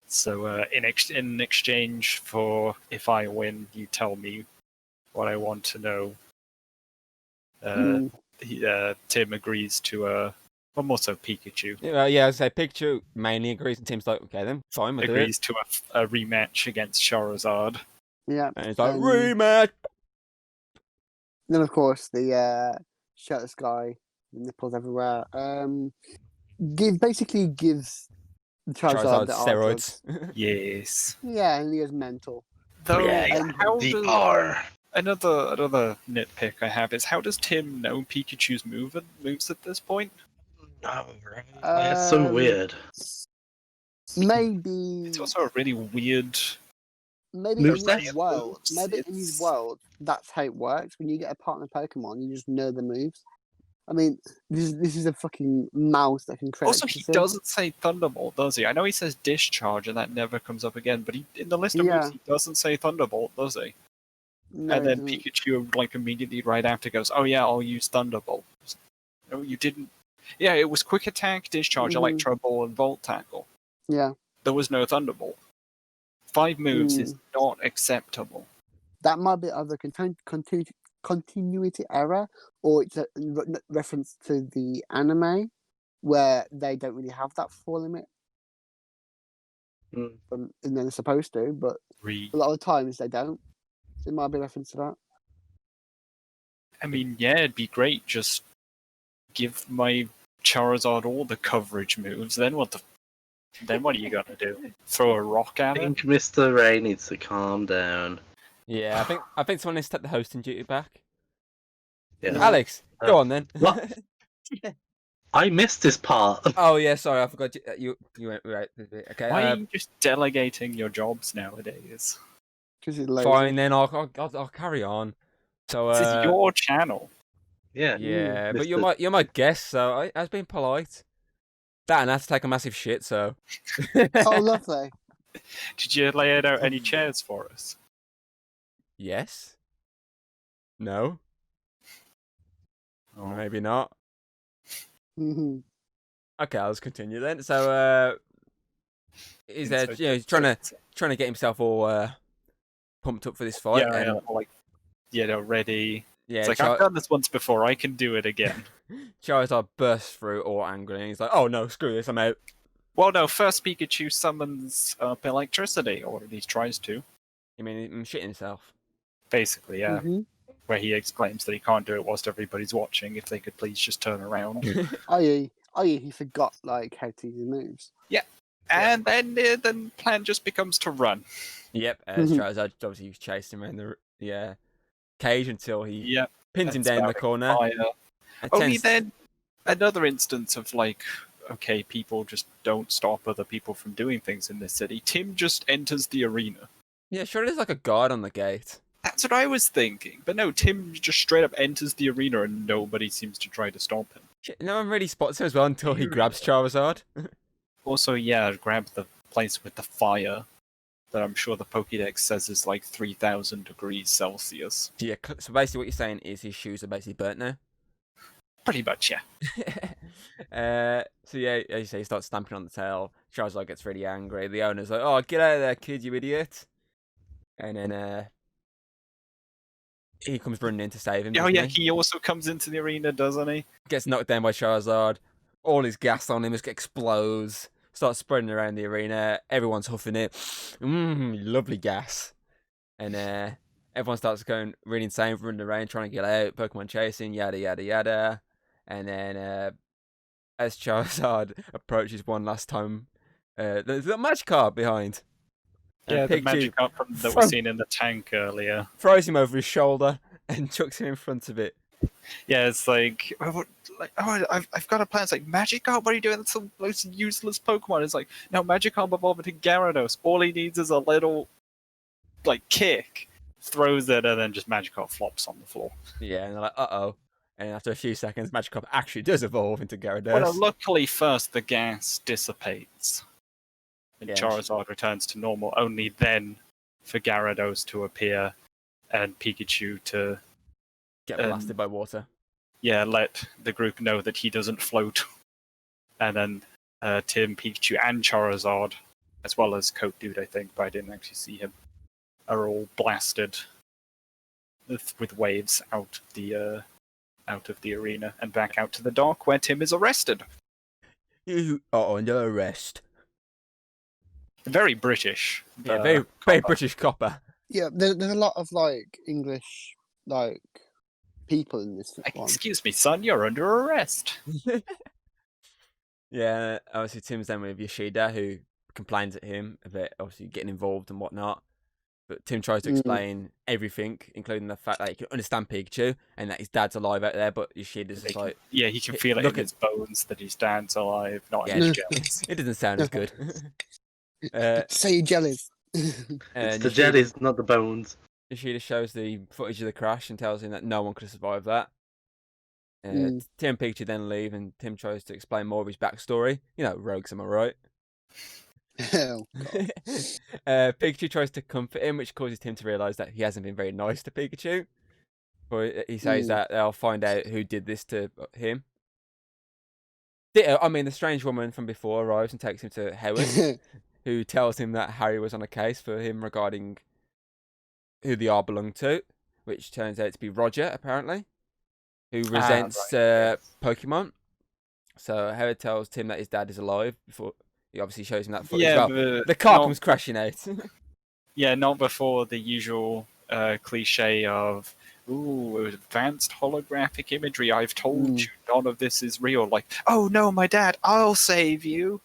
So in exchange for if I win, you tell me what I want to know. Tim agrees to well, more so Pikachu Yeah, I say Pikachu mainly agrees, and Tim's like, okay then, fine, we'll do it. agrees to a rematch against Charizard. Yeah. And he's like, rematch! Then, of course, the shirtless guy, the nipples everywhere, basically gives the Charizard the R steroids. drugs. Yes. Yeah, and he goes mental. Though, And how The does... R. Another nitpick I have is, how does Tim know Pikachu's moves at this point? No, right? It's so weird. Maybe. It's also a really weird... Maybe in Moveset? his world. Moves, Maybe in his it's- world, that's how it works. When you get a partner Pokemon, you just know the moves. I mean, this is a fucking mouse that can create. Also, he doesn't say Thunderbolt, does he? I know he says Discharge, and that never comes up again, but in the list of moves, he doesn't say Thunderbolt, does he? No, And then he doesn't. Pikachu, like, immediately right after goes, oh yeah, I'll use Thunderbolt. No, you didn't. Yeah, it was Quick Attack, Discharge, Electro Ball, and Volt Tackle. Yeah. There was no Thunderbolt. 5 moves is not acceptable. That might be either continuity error, or it's a reference to the anime, where they don't really have that 4 limit. And then they're supposed to, but a lot of times they don't. So it might be a reference to that. I mean, yeah, it'd be great. Just give my Charizard all the coverage moves. Then what are you gonna do? Throw a rock at I it? think Mr. Ray needs to calm down. Yeah, I think someone needs to take the hosting duty back. Yeah. Alex, go on then. What? I missed this part. Oh yeah, sorry, I forgot you went right. Okay, Why are you just delegating your jobs nowadays? Because he's lazy. fine then. I'll carry on. So This is your channel. Yeah. yeah, but Mr. you're my guest, so I was being polite. That and I have to take a massive shit, so. Oh, lovely. Did you lay out any chairs for us? Yes. No. Oh. Maybe not. Mhm. Okay, I'll just continue then. So he's he's trying to get himself all pumped up for this fight. Ready. Yeah, It's like, I've done this once before, I can do it again. Charizard bursts through all angry, and he's like, "Oh no, screw this, I'm out." Well, no, first Pikachu summons up electricity, or at least tries to. I mean, he's shitting himself. Basically, yeah. Mhm. Where he exclaims that he can't do it whilst everybody's watching, if they could please just turn around. He forgot like how to use his moves. And then the plan just becomes to run. Yep, as Charizard obviously was chasing him around the cage until he pins him down in the corner. Only then, another instance of like, okay, people just don't stop other people from doing things in this city. Tim just enters the arena. Yeah, sure, there's like a guard on the gate. That's what I was thinking. But no, Tim just straight up enters the arena and nobody seems to try to stop him. Shit, no one really spots him as well until he grabs Charizard. Also, grab the place with the fire that I'm sure the Pokédex says is like 3,000 degrees Celsius. Yeah, so basically what you're saying is his shoes are basically burnt now. Pretty much, yeah. So yeah, as you say, he starts stamping on the tail. Charizard gets really angry. The owner's like, "Oh, get out of there, kid, you idiot!" And then he comes running in to save him. Oh yeah, he also comes into the arena, doesn't he? Gets knocked down by Charizard. All his gas on him just explodes. Starts spreading around the arena. Everyone's huffing it. Lovely gas. And everyone starts going really insane, running around, trying to get out. Pokemon chasing, yada yada yada. And then as Charizard approaches one last time, there's a Magikarp behind. Yeah, the Magikarp that was seen in the tank earlier. Throws him over his shoulder and chucks him in front of it. Yeah, it's like, I've got a plan. It's like, Magikarp, what are you doing? That's the most useless Pokemon. It's like, no, Magikarp evolved into Gyarados. All he needs is a little, like, kick. Throws it, and then just Magikarp flops on the floor. Yeah, and they're like, uh-oh. And after a few seconds, Magikarp actually does evolve into Gyarados. Well, luckily, first the gas dissipates. And Charizard returns to normal. Only then for Gyarados to appear and Pikachu to get blasted by water. Yeah, let the group know that he doesn't float. And then Tim, Pikachu, and Charizard, as well as Coat Dude, I think, but I didn't actually see him, are all blasted with waves out out of the arena and back out to the dock where Tim is arrested. You are under arrest. Very British. Yeah, very copper. British copper. Yeah, there's a lot of like English like people in this one. Excuse me, son, you're under arrest. Yeah, obviously Tim's then with Yoshida, who complains at him about obviously getting involved and whatnot. But Tim tries to explain everything, including the fact that he can understand Pikachu and that his dad's alive out there, but Yoshida's just like... Yeah, he can feel it in his bones that his dad's alive, not in his jellies. It doesn't sound as good. Say jellies. It's the jellies, not the bones. Yoshida shows the footage of the crash and tells him that no one could have survived that. Tim and Pikachu then leave, and Tim tries to explain more of his backstory. You know, rogues, am I right? Hell, Pikachu tries to comfort him, which causes Tim to realise that he hasn't been very nice to Pikachu. But he says that they'll find out who did this to him. I mean, the strange woman from before arrives and takes him to Howard, who tells him that Harry was on a case for him regarding who the R belonged to, which turns out to be Roger, apparently, who resents Pokemon. So Howard tells Tim that his dad is alive before he obviously shows him that footage. Yeah, the car comes crashing out. Yeah, not before the usual cliche of, ooh, advanced holographic imagery. I've told you none of this is real. Like, oh no, my dad, I'll save you.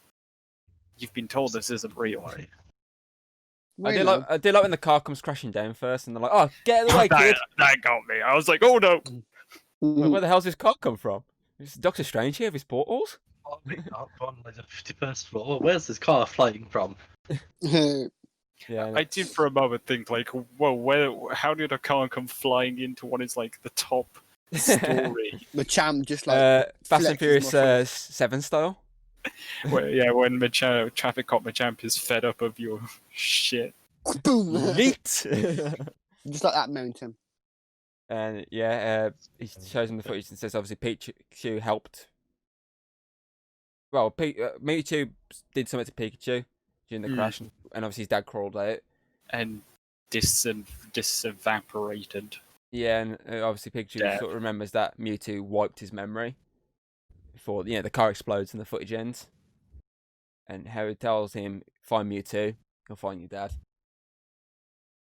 You've been told this isn't real. I do like when the car comes crashing down first, and they're like, "Oh, get out of the way, kid!" That got me. I was like, "Oh no!" Where the hell's this car come from? Is Doctor Strange here with his portals? Oh, up on like the 51st floor. Where's this car flying from? Yeah, I did for a moment think like, whoa, how did a car come flying into what is like the top story? Machamp just like Fast and Furious 7 style. When Traffic Cop Machamp is fed up of your shit. boom, Neat. just like that mountain. And he shows him the footage and says obviously Pikachu helped. Well, Mewtwo did something to Pikachu during the crash, and obviously his dad crawled out and disevaporated. Yeah, and obviously Pikachu sort of remembers that Mewtwo wiped his memory before the car explodes and the footage ends. And Harry tells him, "Find Mewtwo, he'll find your dad."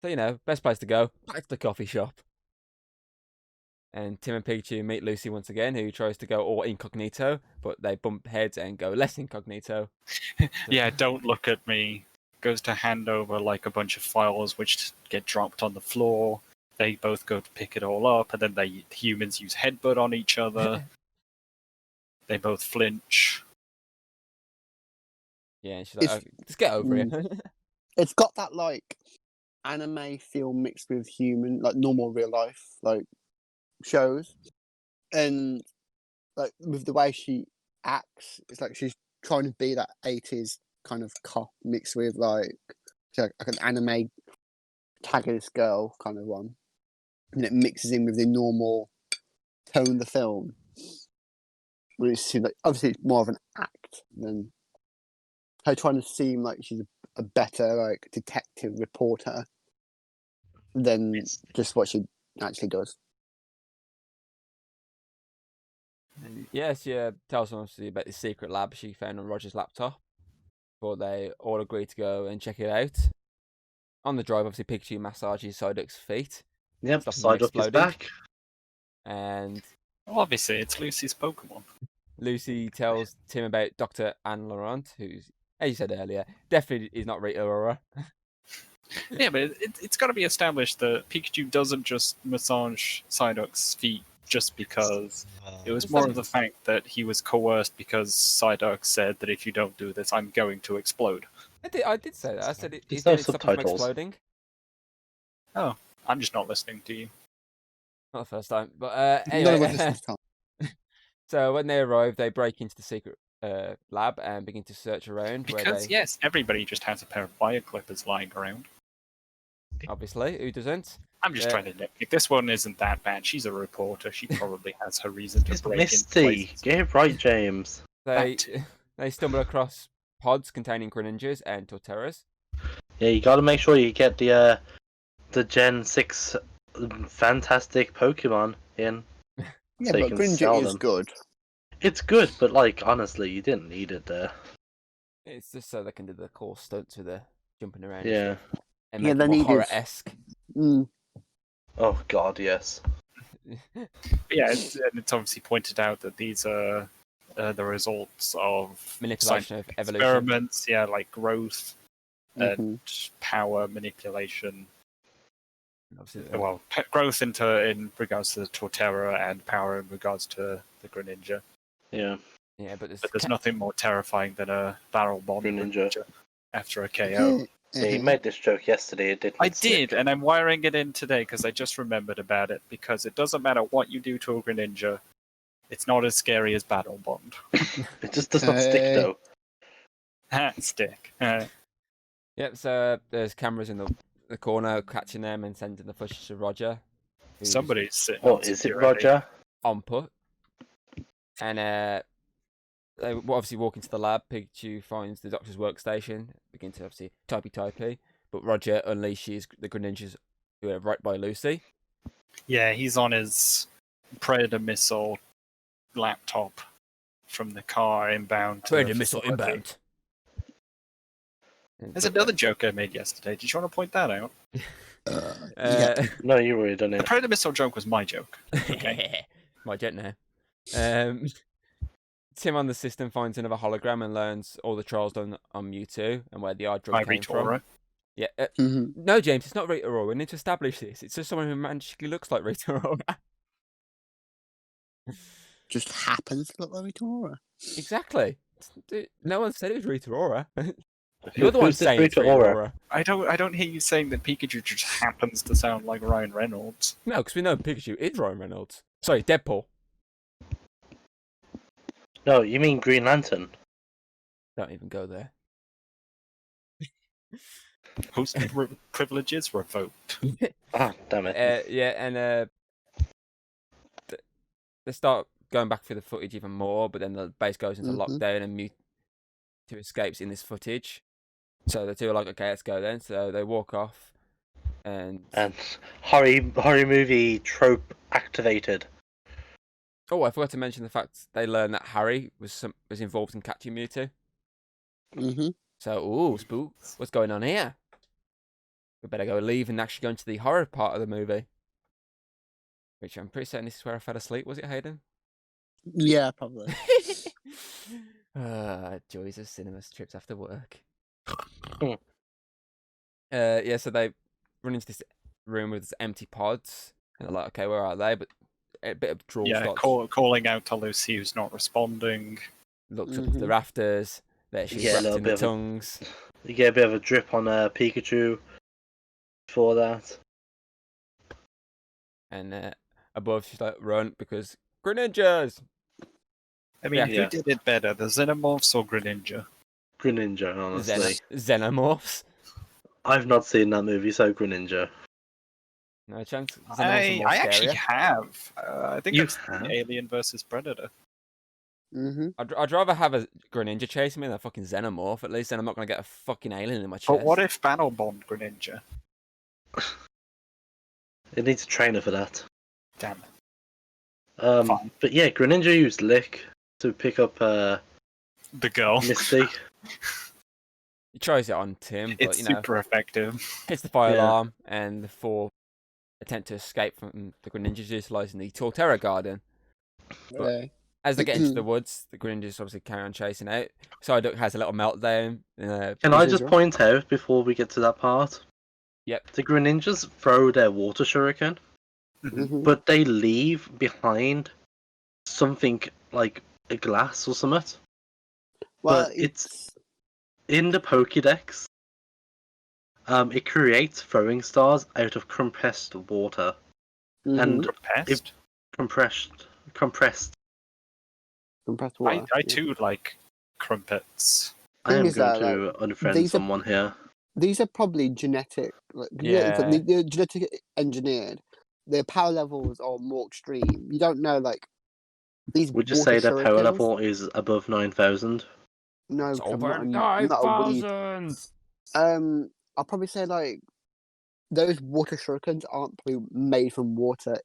So best place to go, back to the coffee shop. And Tim and Pikachu meet Lucy once again, who tries to go all incognito, but they bump heads and go less incognito. Yeah, don't look at me. Goes to hand over like a bunch of files which get dropped on the floor. They both go to pick it all up, and then the humans use headbutt on each other. They both flinch. Yeah, and she's like, "Oh, just get over it." It's got that like anime feel mixed with human, like normal real life, like shows, and like with the way she acts, it's like she's trying to be that 80s kind of cop mixed with like an anime protagonist girl kind of one, and it mixes in with the normal tone of the film. Which like obviously it's more of an act than her trying to seem like she's a better like detective reporter than just what she actually does. Yes, she tells them obviously about the secret lab she found on Roger's laptop. Before they all agree to go and check it out. On the drive, obviously Pikachu massages Psyduck's feet. Yep, Psyduck is back. And obviously it's Lucy's Pokemon. Lucy tells Tim about Dr. Anne Laurent, who's, as you said earlier, definitely is not Rita Ora. Yeah, but it's got to be established that Pikachu doesn't just massage Psyduck's feet just because. It was more of the fact that he was coerced because Psyduck said that if you don't do this, I'm going to explode. I did say that. I said he no did stop him from exploding. Oh, I'm just not listening to you. Not the first time, but anyway. Time. So when they arrive, they break into the secret lab and begin to search around. Because yes, everybody just has a pair of wire clippers lying around. Obviously, who doesn't? I'm just trying to nitpick. This one isn't that bad. She's a reporter. She probably has her reason to break Misty. into places. Get it right, James. They stumble across pods containing Greninjas and Torterras. Yeah, you got to make sure you get the Gen 6 fantastic Pokemon in. Yeah, so you but can Greninja sell is them. good. It's good, but like honestly, you didn't need it there. It's just so they can do the cool stunts with the jumping around Yeah. and stuff. And Yeah, make they it more needed- horror-esque. Mm. Oh God, yes. Yeah, it's obviously pointed out that these are the results of Manipulation of scientific evolution. experiments. Yeah, like growth Mhm. and power manipulation. Obviously, Well, growth in regards to the Torterra and power in regards to the Greninja. Yeah. yeah, but But there's nothing more terrifying than a barrel bomb Greninja. Greninja after a KO. Yeah, you made this joke yesterday. It didn't I stick. did, and I'm wiring it in today because I just remembered about it. Because it doesn't matter what you do to a Greninja, it's not as scary as Battle Bond. It just does not stick Okay. though. Stick. Yep, so there's cameras in the corner catching them and sending the footage to Roger. who's Somebody's sitting Oh, on is it security. Roger? on put. And they obviously walk into the lab. Pikachu finds the doctor's workstation, begin to obviously typey. But Roger unleashes the Greninjas who are right by Lucy. Yeah, he's on his Predator missile laptop from the car inbound. To the facility. There's another joke I made yesterday. Did you want to point that out? Yeah. No, you already done The it. Predator missile joke was my joke. Okay. My jet now. Tim on the system finds another hologram and learns all the trials done on Mewtwo and where the art drug came from. Ritora. Yeah. Mhm. No, James, it's not Rita Ora. We need to establish this. It's just someone who magically looks like Rita Ora. Just happens to look like Ritora. Exactly. No one said it was Rita Ora. You're the one Who's this saying it's Rita Rita Ora? Ora. I don't hear you saying that Pikachu just happens to sound like Ryan Reynolds. No, because we know Pikachu is Ryan Reynolds. Sorry, Deadpool. No, you mean Green Lantern? Don't even go there. Host privileges revoked. Ah, damn it. Yeah, and they start going back through the footage even more, but then the base goes into lockdown and Mewtwo escapes in this footage. So the two are like, okay, let's go then. So they walk off, and horror movie trope activated. oh, I forgot to mention the fact they learn that Harry was involved in catching Mewtwo. Mm-hmm. So, ooh, spook, what's going on here? We better go leave and actually go into the horror part of the movie. Which I'm pretty certain this is where I fell asleep. Was it, Hayden? Yeah, probably. Joys of cinema trips after work. Hmm. Yeah, so they run into this room with empty pods, and they're like, okay, where are they? But a bit of drawl starts. Calling out to Lucy who's not responding. Looks up at the rafters. There she's wrapped in the tongues. You get a bit of a drip on Pikachu for that. And above, she's like, run, because Greninjas! I mean, who did it better, the Xenomorphs or Greninja? Greninja, honestly. Xenomorphs. I've not seen that movie, so Greninja. No chance. I actually have. I think You it's have? Alien versus Predator. Mm-hmm. I'd rather have a Greninja chasing me than a fucking Xenomorph. At least then I'm not going to get a fucking alien in my chest. But what if Battle Bond Greninja? It needs a trainer for that. Damn it. Fine. But yeah, Greninja used Lick to pick up The girl. Misty. He tries it on Tim, but It's you know, super effective. hits the fire alarm, and the four attempt to escape from the Greninjas utilising the Torterra garden. But as they get into the woods, the Greninjas obviously carry on chasing out. Psyduck has a little meltdown. Can I just point out before we get to that part? Yep. The Greninjas throw their water shuriken, but they leave behind something like a glass or something. Well, but it's in the Pokédex. It creates throwing stars out of compressed water. And compressed water. I too like crumpets. I am going to unfriend someone here. These are probably genetic. They're genetic engineered. Their power levels are more extreme. You don't know, like, these. Would you say their power level is above 9,000? No, it's over 9,000. I'll probably say like those water shurikens aren't probably made from water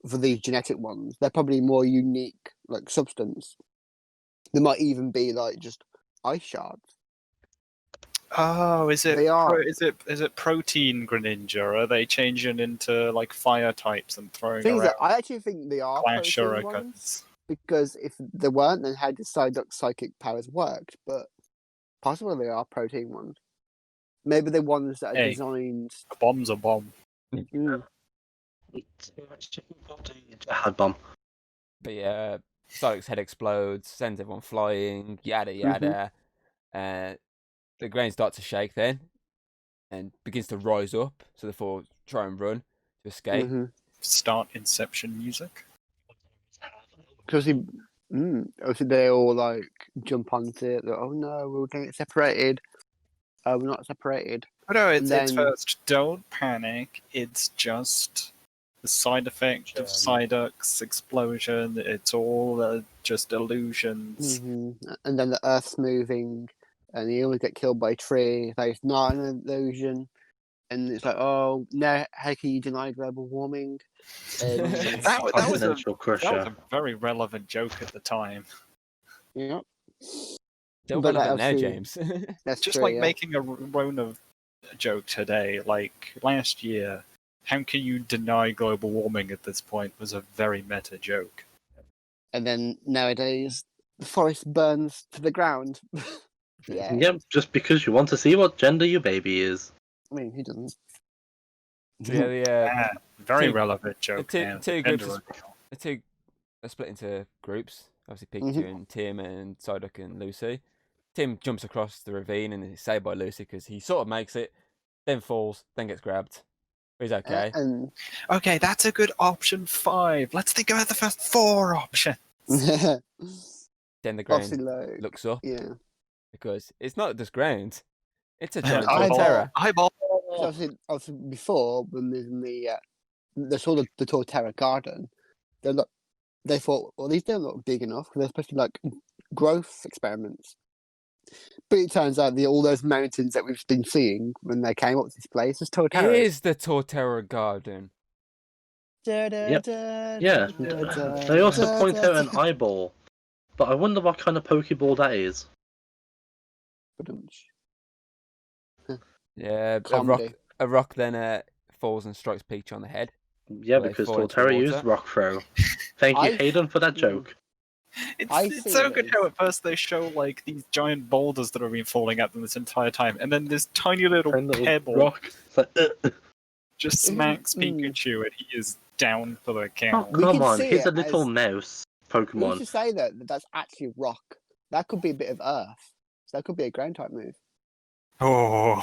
for these genetic ones. They're probably more unique, like substance. They might even be like just ice shards. Oh, is it They are. is it protein Greninja? Are they changing into like fire types and throwing Things that around I actually think they are Clash protein ones, Shurikens? because if they weren't, then how did Psyduck's psychic powers worked? But possibly they are protein ones. Maybe they're ones that are Hey. designed. A bomb's a bomb. Mm. Had bomb. But yeah, Sonic's head explodes, sends everyone flying, yada yada. The grain starts to shake then, and begins to rise up. So the four try and run to escape. Mm-hmm. Start Inception music. Because obviously they all like jump onto it. Like, oh no, we're going to get separated. We're not separated. Oh no, it's then- first. Don't panic. It's just the side effect of Psyduck's explosion. It's all just illusions. And then the Earth's moving, and you always get killed by a tree. Like, it's not an illusion. And it's like, oh, no, how can you deny global warming? That was Crusher. a very relevant joke at the time. Yeah. Still But relevant now, obviously- James. That's Just true, like yeah. making a Rona joke today, like last year. How can you deny global warming at this point was a very meta joke. And then nowadays, the forest burns to the ground. Yeah. Yep, just because you want to see what gender your baby is. I mean, who doesn't? So yeah, Very two- relevant joke. two- now, two gender groups reveal. the two are split into groups. Obviously, Pikachu and Tim and Psyduck and Lucy. Tim jumps across the ravine and is saved by Lucy because he sort of makes it, then falls, then gets grabbed. But he's okay. And Okay, that's a good option 5. Let's think about the first 4 options. Then the obviously, ground like, looks up yeah. because it's not just ground; it's a giant eyeball. Torterra. Eyeball. 'Cause obviously, before when there's in the sort of the Torterra garden, they thought, well, these don't look big enough because they're supposed to be like growth experiments. But it turns out all those mountains that we've been seeing when they came up to this place is Torterra. Is the Torterra garden? Yep. Yeah. They also point out an eyeball, but I wonder what kind of Pokeball that is. Yeah, Comedy. a rock then falls and strikes Peach on the head. Yeah, They because fall into Torterra water. used Rock Throw. Thank you, Hayden, for that joke. It's so good how at first they show like these giant boulders that have been falling at them this entire time, and then this tiny little pebble rock. It's like, just smacks Pikachu, and he is down for the oh, count. We come can on, see he's it a little as- mouse We Pokemon. should say that that's actually rock. That could be a bit of earth. So that could be a ground type move. Oh,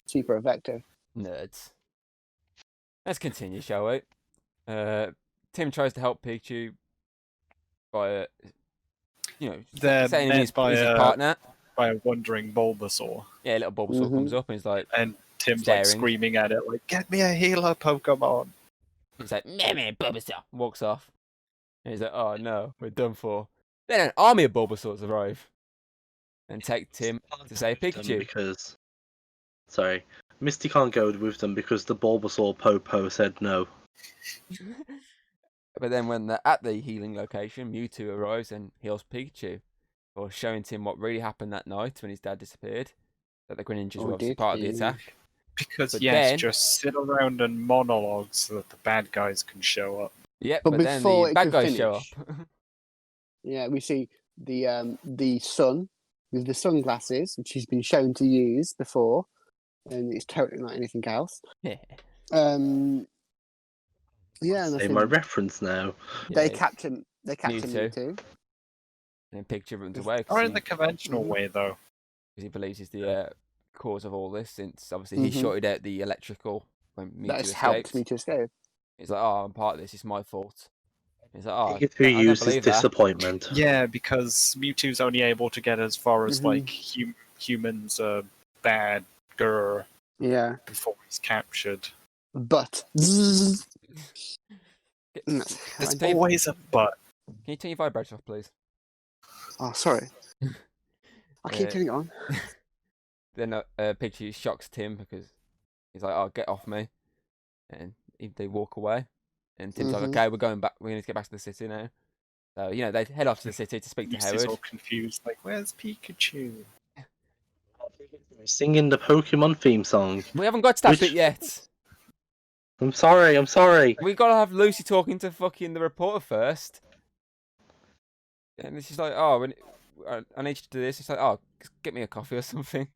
Super effective. Nerds. Let's continue, shall we? Tim tries to help Pikachu by, they're saying met he's by his a partner. by a wandering Bulbasaur, Yeah, little Bulbasaur comes up and he's like, and Tim's like Staring. screaming at it, like, "Get me a healer Pokemon!" Meh, Bulbasaur. Walks off. And he's like, oh no, we're done for. Then an army of Bulbasaurs arrive and take Tim to save Pikachu. Because, sorry, Misty can't go with them because the Bulbasaur Popo said no. But then when they're at the healing location, Mewtwo arrives and heals Pikachu, or showing Tim what really happened that night when his dad disappeared. That the Greninjas were obviously part of the attack. Because But yes, then- just sit around and monologue so that the bad guys can show up. Yep, But but then before the it bad could guys show up. finish- Yeah, we see the sun with the sunglasses, which he's been shown to use before, and it's totally not anything else. Yeah. Yeah, and I Say think my reference now. they Yeah, capture Mewtwo. Mewtwo. And Pikachu runs away Or in because the conventional way, though. he believes he's the cause of all this, since obviously he Mhm. shorted out the electrical when Mewtwo That has helped escaped. me to escape. He's like, oh, I'm part of this, it's my fault. He's like, oh, Who I don't uses believe that. disappointment? Yeah, because Mewtwo's only able to get as far as Mhm. like humans bad grr Yeah, before he's captured. but There's Can you- always a but. Can you turn your vibrator off, please? oh, sorry. I keep Uh, turning it on. Then Pikachu shocks Tim because he's like, oh, get off me. And they walk away. And Tim's like, okay, we're going back. We need to get back to the city now. So, they head off to the city to speak to Lucy's Howard. all confused, like, where's Pikachu? Singing the Pokemon theme song. We haven't got to that bit yet. I'm sorry. We gotta have Lucy talking to fucking the reporter first. And she's like, oh, I need you to do this. It's like, oh, get me a coffee or something.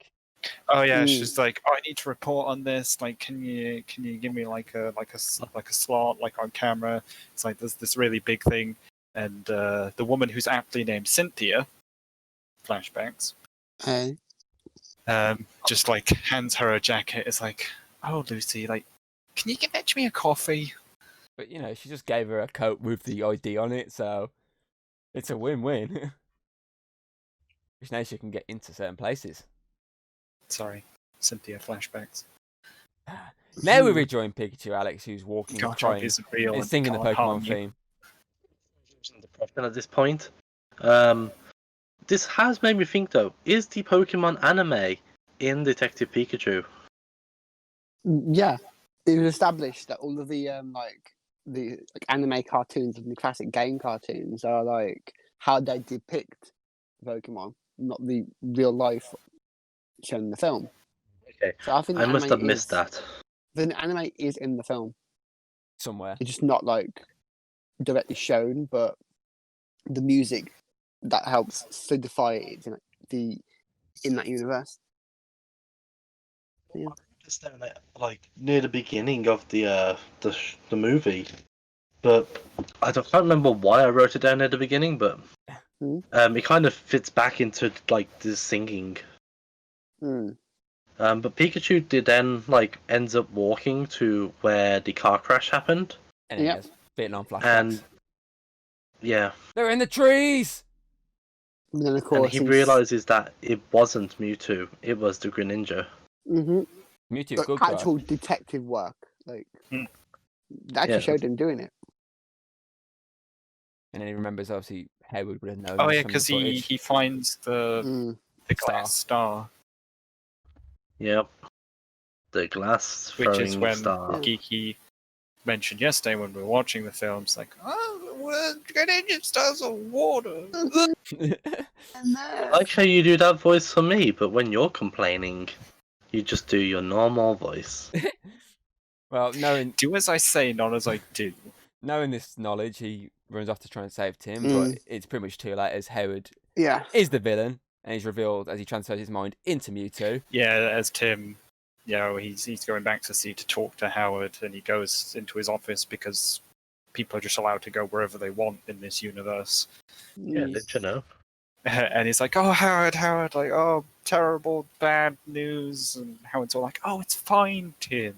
Oh yeah, she's like, oh, I need to report on this. Like, can you give me like a slot, like on camera? It's like there's this really big thing, and the woman who's aptly named Cynthia, flashbacks, Hey. just like hands her a jacket. It's like, oh Lucy, like, can you fetch me a coffee? But she just gave her a coat with the ID on it, so it's a win-win. Which now she can get into certain places. Sorry, Cynthia flashbacks. Now we rejoin Pikachu, Alex, who's walking and crying isn't real and singing the can't harm Pokemon you. theme. At this point, this has made me think though: is the Pokemon anime in Detective Pikachu? Yeah, it was established that all of the anime cartoons and the classic game cartoons are like how they depict Pokemon, not the real life shown in the film. Okay, So I think I must have missed that. The anime is in the film. Somewhere. It's just not like directly shown, but the music that helps solidify it in that universe. Yeah. Just down there, like near the beginning of the movie, but I can't remember why I wrote it down near the beginning, but it kind of fits back into like the singing. But Pikachu then ends up walking to where the car crash happened. And it has Vietnam flashbacks. And yeah, they're in the trees. And then of course he realizes that it wasn't Mewtwo; it was the Greninja. Mewtwo, good actual detective work, like they actually showed him doing it. And then he remembers obviously Howard would have known. Oh yeah, because he finds the glass star. Yep. The glass which is when star. Geeky mentioned yesterday when we were watching the films, like, oh, Greninja stars are water. I like how you do that voice for me, but when you're complaining, you just do your normal voice. Well, do as I say, not as I do. Knowing this knowledge, he runs off to try and save Tim, but it's pretty much too late as Howard is the villain, and he's revealed as he transfers his mind into Mewtwo. Yeah, as Tim, he's going back to talk to Howard, and he goes into his office because people are just allowed to go wherever they want in this universe. Yeah, did you know? And he's like, oh, Howard, like, oh, terrible, bad news. And Howard's all like, oh, it's fine, Tim.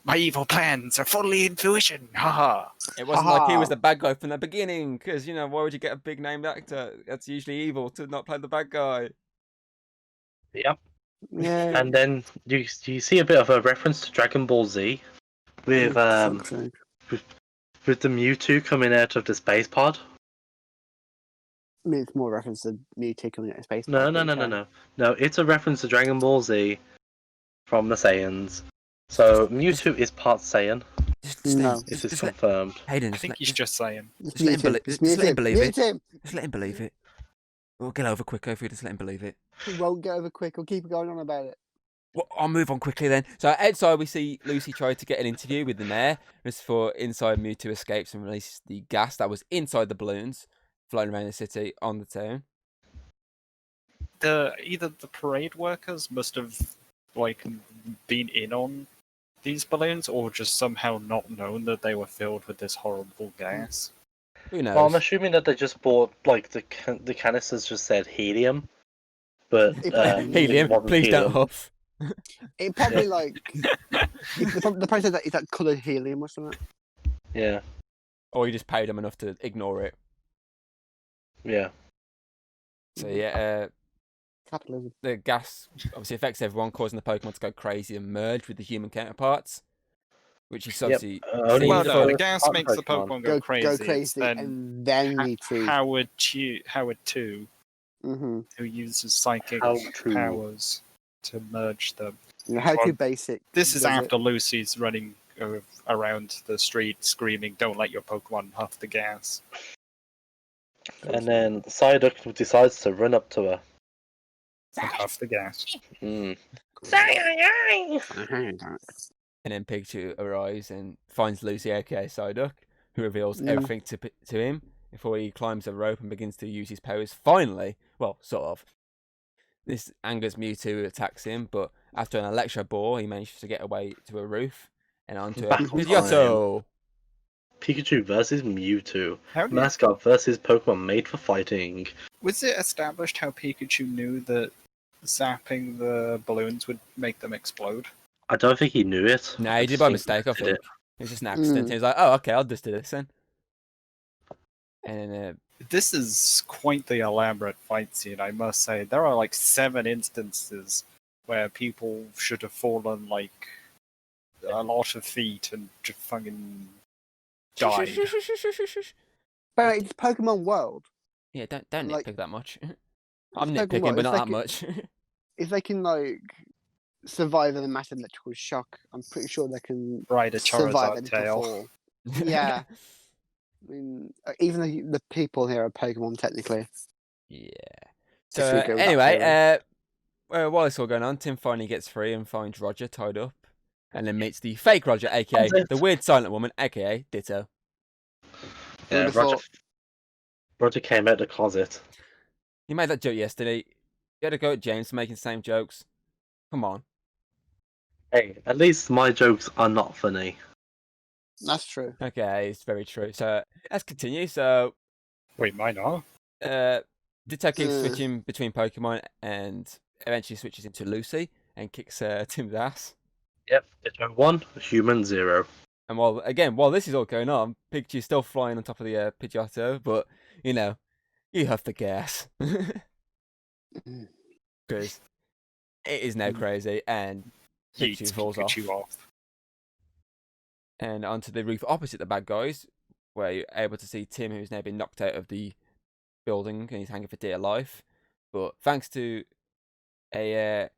My evil plans are fully in fruition. Haha. It wasn't like he was the bad guy from the beginning, because, why would you get a big named actor? That's usually evil to not play the bad guy. Yep. Yeah. And then you see a bit of a reference to Dragon Ball Z with the Mewtwo coming out of the space pod. I mean, it's more reference to Mewtwo coming out of space. No. No, it's a reference to Dragon Ball Z from the Saiyans. So Mewtwo is part Saiyan. This is confirmed. Hayden, I think he's just saying. Just let him believe it. Just let him believe it. We'll get over quicker if we just let him believe it. He won't get over quick. We'll keep going on about it. Well, I'll move on quickly then. So outside we see Lucy try to get an interview with the mayor. This is for inside Mewtwo escapes and releases the gas that was inside the balloons floating around the city on the town. Either the parade workers must have been in on these balloons, or just somehow not known that they were filled with this horrible gas. Who knows? Well, I'm assuming that they just bought the canisters just said helium, but helium. Please don't huff. It probably the price of that is that coloured helium or something. Yeah. Or you just paid them enough to ignore it. Yeah. So yeah, capitalism. The gas obviously affects everyone, causing the Pokemon to go crazy and merge with the human counterparts, which is obviously. The gas makes the Pokemon go crazy. And then Howard 2, who uses psychic powers to merge them. How to basic. This is after Lucy's running around the street screaming, "Don't let your Pokemon huff the gas." And then Psyduck decides to run up to her. And huff the gas. Mm. And then Pikachu arrives and finds Lucy, aka Psyduck, who reveals everything to him before he climbs a rope and begins to use his powers. Finally, well, sort of. This angers Mewtwo, who attacks him, but after an electro ball, he manages to get away to a roof and onto a Battle Pidgeotto. Pikachu versus Mewtwo. How did- Mascot versus Pokemon made for fighting. Was it established how Pikachu knew that zapping the balloons would make them explode? I don't think he knew it. Nah, he did by mistake, I think. It was just an accident. He was like, oh, okay, I'll just do this then. And then, This is quite the elaborate fight scene, I must say. There are like 7 instances where people should have fallen like a lot of feet and just fucking died. But it's Pokemon World. yeah, don't Like- nitpick that much. I'm It's Pokemon nitpicking, World. but It's not like that much. If they can like survive a massive electrical shock, I'm pretty sure they can Ride a survive Charizard any tail. fall. Yeah. I mean, even the people here are Pokemon technically. Yeah. If So we go with that anyway, while it's all going on, Tim finally gets free and finds Roger tied up, and then meets the fake Roger, aka the weird silent woman, aka Ditto. Yeah, Wonderful. Roger came out the closet. You made that joke yesterday. You had to go at James for making the same jokes. Come on. Hey, at least my jokes are not funny. That's true. Okay, it's very true. So let's continue. So Wait, mine are? Ditto keeps Ugh. switching between Pokemon and eventually switches into Lucy and kicks Tim's ass. Yep, Ditto 1, Human 0. And while this is all going on, Pikachu's still flying on top of the Pidgeotto, but you have the gas. Because it is now crazy, and Pikachu Yeets falls Pikachu off. and onto the roof opposite the bad guys, where you're able to see Tim, who's now been knocked out of the building and he's hanging for dear life. But thanks to a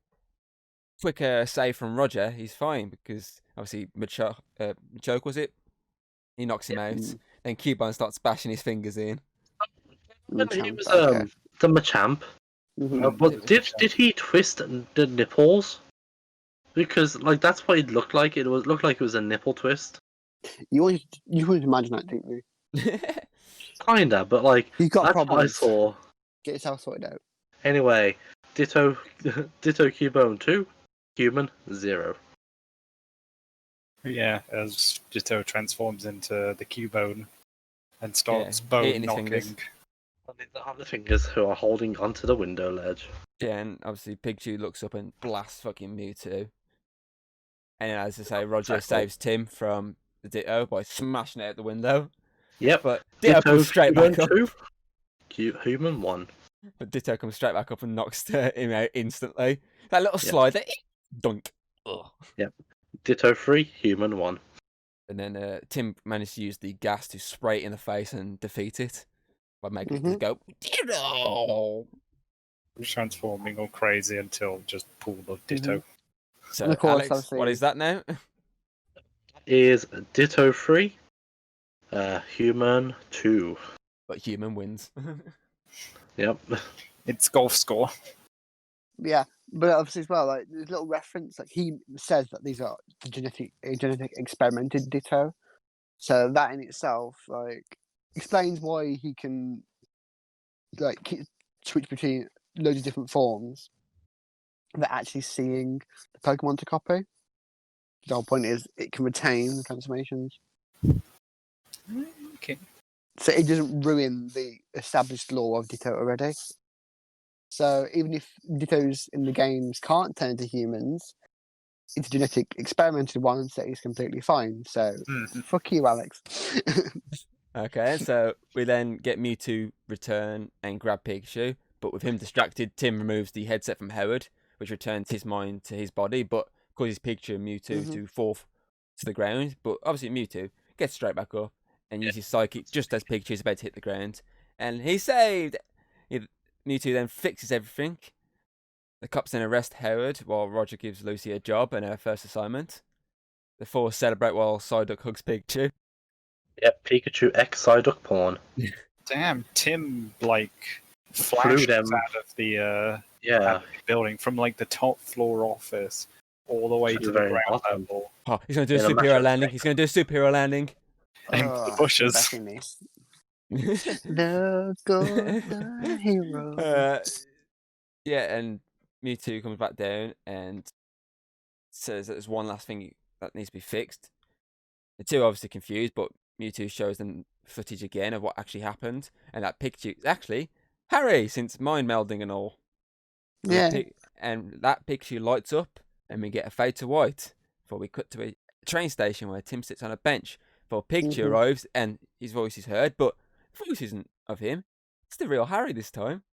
quick save from Roger, he's fine because obviously Machoke was it? He knocks him out. Then Cubone starts bashing his fingers in. He was the Machamp. But did he twist the nipples? Because like that's what it looked like. Looked like it was a nipple twist. You wouldn't imagine that, didn't you? Kinda, but like You got that's what I problems. saw. Get yourself sorted out. Anyway, Ditto Cubone 2, Human 0. Yeah, as Ditto transforms into the Cubone and starts hitting bone his knocking. fingers. The other fingers who are holding onto the window ledge. Yeah, and obviously Pikachu looks up and blasts fucking Mewtwo. And as I say, Roger saves Tim from the Ditto by smashing it out the window. Yep. But Ditto comes straight back up. 2, Human 1. But Ditto comes straight back up and knocks him out instantly. That little slide there, dunk. Ugh. Yep. Ditto 3, Human 1. And then Tim managed to use the gas to spray it in the face and defeat it by making it just go, Ditto! Transforming all crazy until just pool of Ditto. So, And of course, Alex, obviously- what is that now? Is Ditto 3, Human 2. But human wins. Yep. It's golf score. Yeah, but obviously as well, like there's a little reference. Like he says that these are the genetic experimented Ditto. So that in itself, like, explains why he can like switch between loads of different forms. They're actually seeing the Pokemon to copy. The whole point is it can retain the transformations, Okay. so it doesn't ruin the established law of Ditto already. So even if Dittos in the games can't turn into humans, it's a genetic experimented one, so it's completely fine. So fuck you, Alex. Okay, so we then get Mewtwo return and grab Pikachu, but with him distracted, Tim removes the headset from Howard, which returns his mind to his body, but causes Pikachu and Mewtwo to fall to the ground. But obviously Mewtwo gets straight back up and uses Psychic just as Pikachu is about to hit the ground. And he's saved! Mewtwo then fixes everything. The cops then arrest Howard while Roger gives Lucy a job and her first assignment. The four celebrate while Psyduck hugs Pikachu. Yep, Pikachu X Psyduck porn. Damn, Tim Threw flashed them. out of the Yeah, building from the top floor office all the way To to the the very ground bottom. level Oh, he's going to do a In a superhero mashup landing. He's going to do a superhero landing. into the bushes. There goes the hero. Yeah, and Mewtwo comes back down and says that there's one last thing that needs to be fixed. The two are obviously confused, but Mewtwo shows them footage again of what actually happened, and that Pikachu is actually Harry, since mind melding and all. Yeah. And that Pikachu lights up, and we get a fade to white before we cut to a train station where Tim sits on a bench. Before Pikachu arrives, and his voice is heard, but the voice isn't of him. It's the real Harry this time.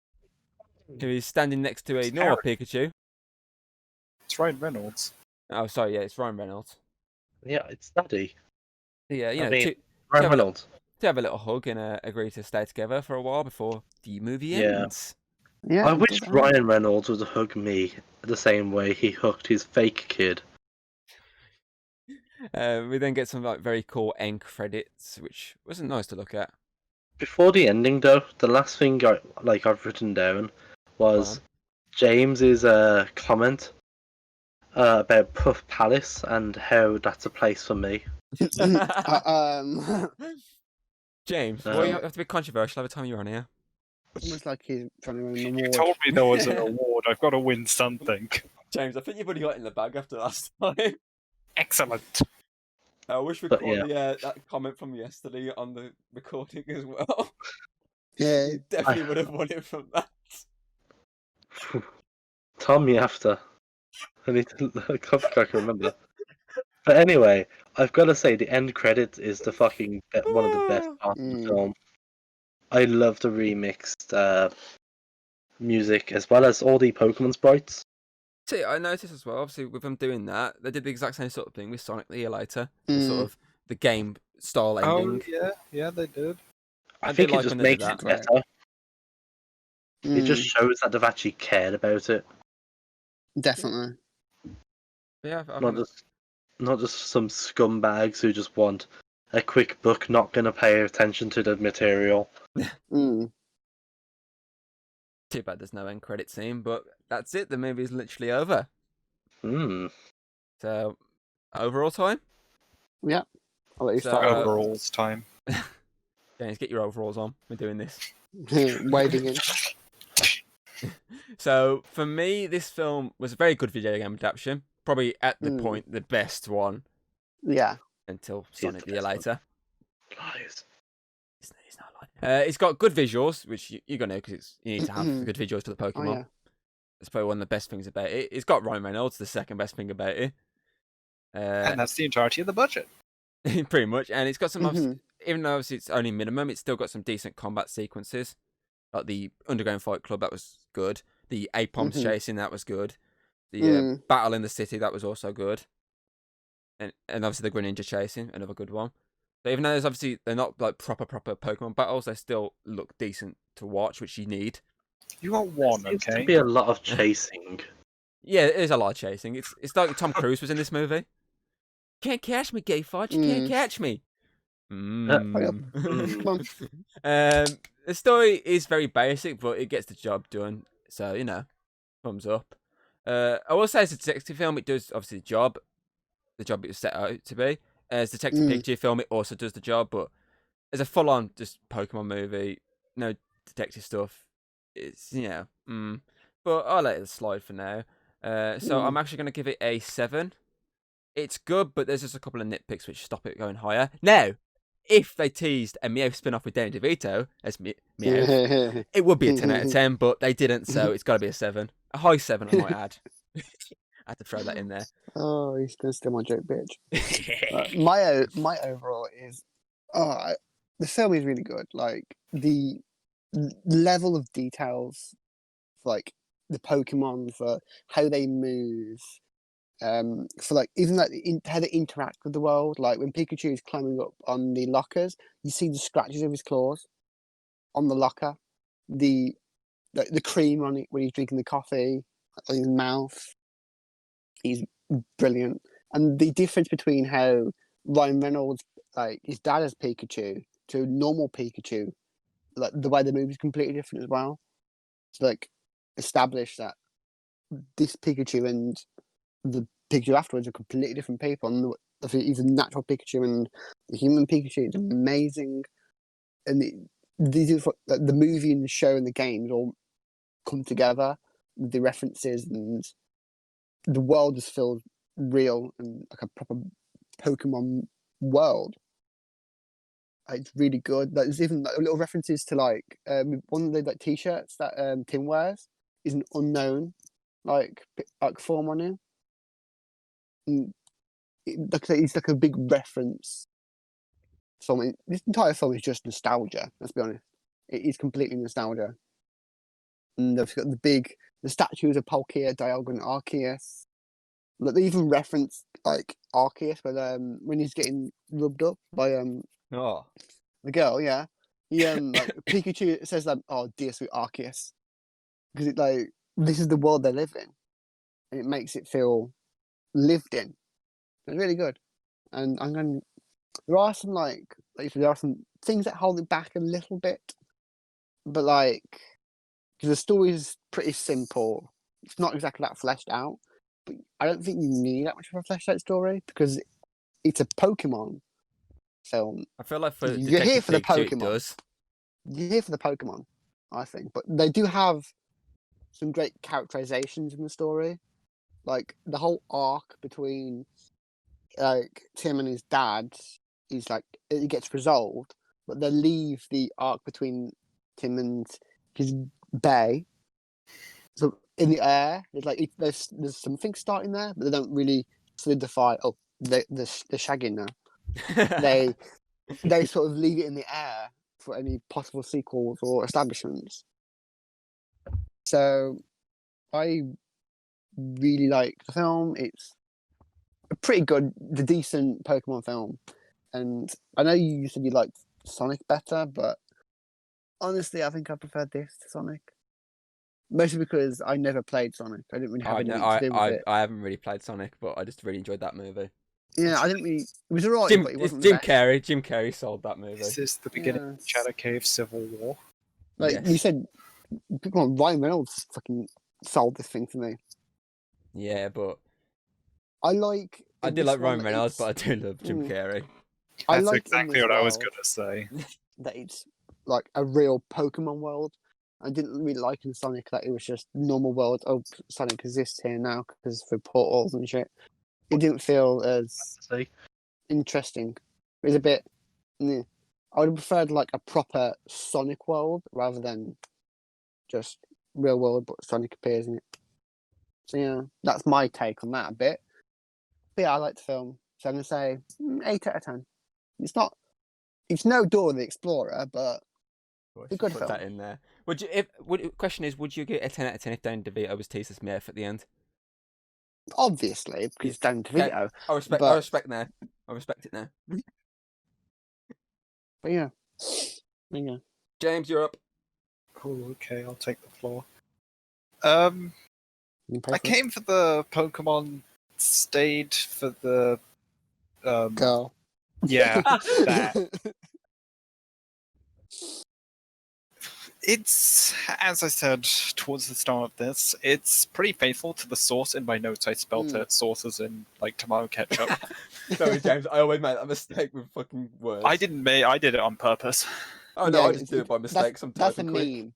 So he's standing next to a normal Pikachu. It's Ryan Reynolds. Oh, sorry, yeah, it's Ryan Reynolds. Yeah, it's Daddy. Yeah, you know, Ryan Reynolds. to have a little hug and agree to stay together for a while before the movie ends. Yeah. I wish Ryan Reynolds would hug me the same way he hugged his fake kid. We then get some very cool end credits, which wasn't nice to look at. Before the ending, though, the last thing I've written down was James's comment about Puff Palace and how that's a place for me. James, why you have to be controversial every time you're on here? Almost like he's trying to win an award. You told me there was an award. I've got to win something. James, I think you've already got it in the bag after last time. Excellent. I wish we But, put that comment from yesterday on the recording as well. Yeah. You definitely would have won it from that. Tell me after. I need to. I can't remember. But anyway, I've got to say the end credits is the fucking one of the best parts of the film. I love the remixed music as well as all the Pokemon sprites. See, I noticed as well, obviously, with them doing that, they did the exact same sort of thing with Sonic the Year Later. Sort of the game style ending. Oh, yeah, they did. I think it just makes it better. It just shows that they've actually cared about it. Definitely. Yeah, Not just some scumbags who just want a quick buck, not going to pay attention to the material. Too bad there's no end credit scene, but that's it. The movie's literally over. So, overall time? Yeah. I'll let you start. Overalls time. James, get your overalls on. We're doing this. Wading in. So, for me, this film was a very good video game adaptation. Probably at the point, the best one. Yeah. Until Sonic the Year Later. Lies. It's not like. It's got good visuals, which you're going to know because you need to have good visuals for the Pokemon. Oh, yeah. It's probably one of the best things about it. It's got Ryan Reynolds, the second best thing about it. And that's the entirety of the budget. Pretty much. And it's got some, even though obviously it's only minimum, it's still got some decent combat sequences. Like the Underground Fight Club, that was good. The Apoms chasing, that was good. The battle in the city, that was also good. And obviously the Greninja chasing, another good one. So even though they're not like proper Pokemon battles, they still look decent to watch, which you need. You got one, Seems okay? to be a lot of chasing. Yeah, it is a lot of chasing. It's like Tom Cruise was in this movie. Can't catch me, gay fudge. You can't catch me. The story is very basic, but it gets the job done. So, thumbs up. I will say as a detective film, it does obviously the job it was set out to be. As a Detective Pikachu film, it also does the job, but as a full-on just Pokemon movie, no detective stuff, it's, but I'll let it slide for now. So I'm actually going to give it a 7. It's good, but there's just a couple of nitpicks which stop it going higher. Now, if they teased a Meowth spin-off with Danny DeVito as Meowth, it would be a 10 out of 10, but they didn't, so it's got to be a 7. A high 7, I might add. I had to throw that in there. Oh, he's going to steal my joke, bitch. My overall is, the film is really good. Like, the level of details, like, the Pokemon, for how they move, for like even like how they interact with the world. Like when Pikachu is climbing up on the lockers, you see the scratches of his claws on the locker, the cream on it when he's drinking the coffee on his mouth. He's brilliant. And the difference between how Ryan Reynolds, like his dad as Pikachu, to normal Pikachu, like the way the movie's completely different as well. To like establish that this Pikachu and the Pikachu afterwards are completely different people, and even natural Pikachu and the human Pikachu is amazing. And these are like, the movie and the show and the games all come together with the references, and the world just feels real and like a proper Pokemon world. It's really good. Like, there's even like, little references to like one of the like t-shirts that Tim wears is an unknown like form on him. And like I say, it's like a big reference. Something. This entire film is just nostalgia. Let's be honest. It is completely nostalgia. And they've got the statues of Palkia, Dialga, and Arceus. Like they even reference like Arceus when he's getting rubbed up by Oh, the girl. Yeah, he like Pikachu says that, "Oh, dear sweet Arceus," because it like this is the world they live in, and it makes it feel lived in. It's really good. And I'm going. There are some there are some things that hold it back a little bit, but like because the story is pretty simple. It's not exactly that fleshed out, but I don't think you need that much of a fleshed out story because it's a Pokemon film. I feel like for You're here Detective for the Pikachu, it Pokemon. does. You're here for the Pokemon, I think. But they do have some great characterizations in the story. Like the whole arc between like Tim and his dad is like it gets resolved, but they leave the arc between Tim and his bay. So in the air, there's like there's something starting there, but they don't really solidify. Oh, they're shagging now. They sort of leave it in the air for any possible sequels or establishments. So I really like the film. It's a pretty good, the decent Pokemon film. And I know you said you liked Sonic better, but honestly, I think I preferred this to Sonic. Mostly because I never played Sonic. I didn't really have anything to do with it. I haven't really played Sonic, but I just really enjoyed that movie. Yeah, I didn't really. It was alright, but it wasn't the Jim best. Carrey. Jim Carrey sold that movie. Is this the beginning of Shadow Cave Civil War? Like Yes. you said, come on, Ryan Reynolds fucking sold this thing to me. Yeah, but I like. I do like Ryan Reynolds, but I do love Jim Carrey. I That's like exactly what I was gonna say. that it's like a real Pokemon world. I didn't really like in Sonic that it was just normal world. Oh, Sonic exists here now because for portals and shit. It didn't feel as interesting. It was a bit. Yeah. I would have preferred like a proper Sonic world rather than just real world, but Sonic appears in it. So yeah, that's my take on that a bit. But yeah, I like the film, so I'm gonna say 8 out of 10. It's not. It's no Dora the Explorer, but it's a good Put film. that in there. Question is, would you get a 10 out of 10 if Danny DeVito was Tisa Smith at the end? Obviously, because it's Dan DeVito. I respect now. I respect it now. But yeah. James, you're up. Cool. Okay, I'll take the floor. I came for the Pokemon, stayed for the Girl. Yeah, that. It's, as I said towards the start of this, it's pretty faithful to the source. In my notes, I spelled it sauces in like tomato ketchup. Sorry, James. I always make that mistake with fucking words. I didn't make. I did it on purpose. Oh no, I just do it by mistake. That's a meme.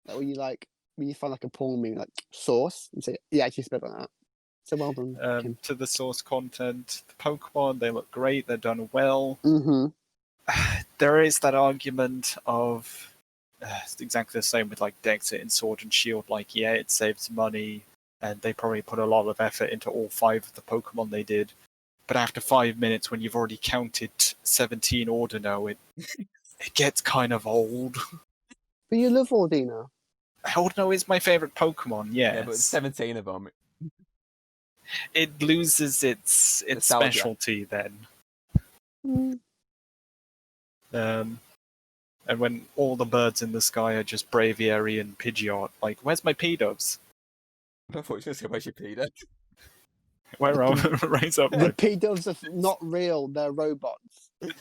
Like when you find like a porn meme, like sauce, you say, "Yeah, actually spelled like that." So well done. To the source content, the Pokemon, they look great. They're done well. Mm-hmm. There is that argument of it's exactly the same with like Dexter in Sword and Shield. Like, yeah, it saves money, and they probably put a lot of effort into all 5 of the Pokemon they did. But after 5 minutes, when you've already counted 17 Ordino, it gets kind of old. But you love Ordino. Ordino is my favorite Pokemon. Yes. Yeah, but 17 of them. It loses its Nostalgia. specialty then. Mm. And when all the birds in the sky are just Braviary and Pidgeot, like, where's my P-Dubs? I thought you were going to say where's your Peter. Where are raise up The my P-dubs are not real, they're robots. I've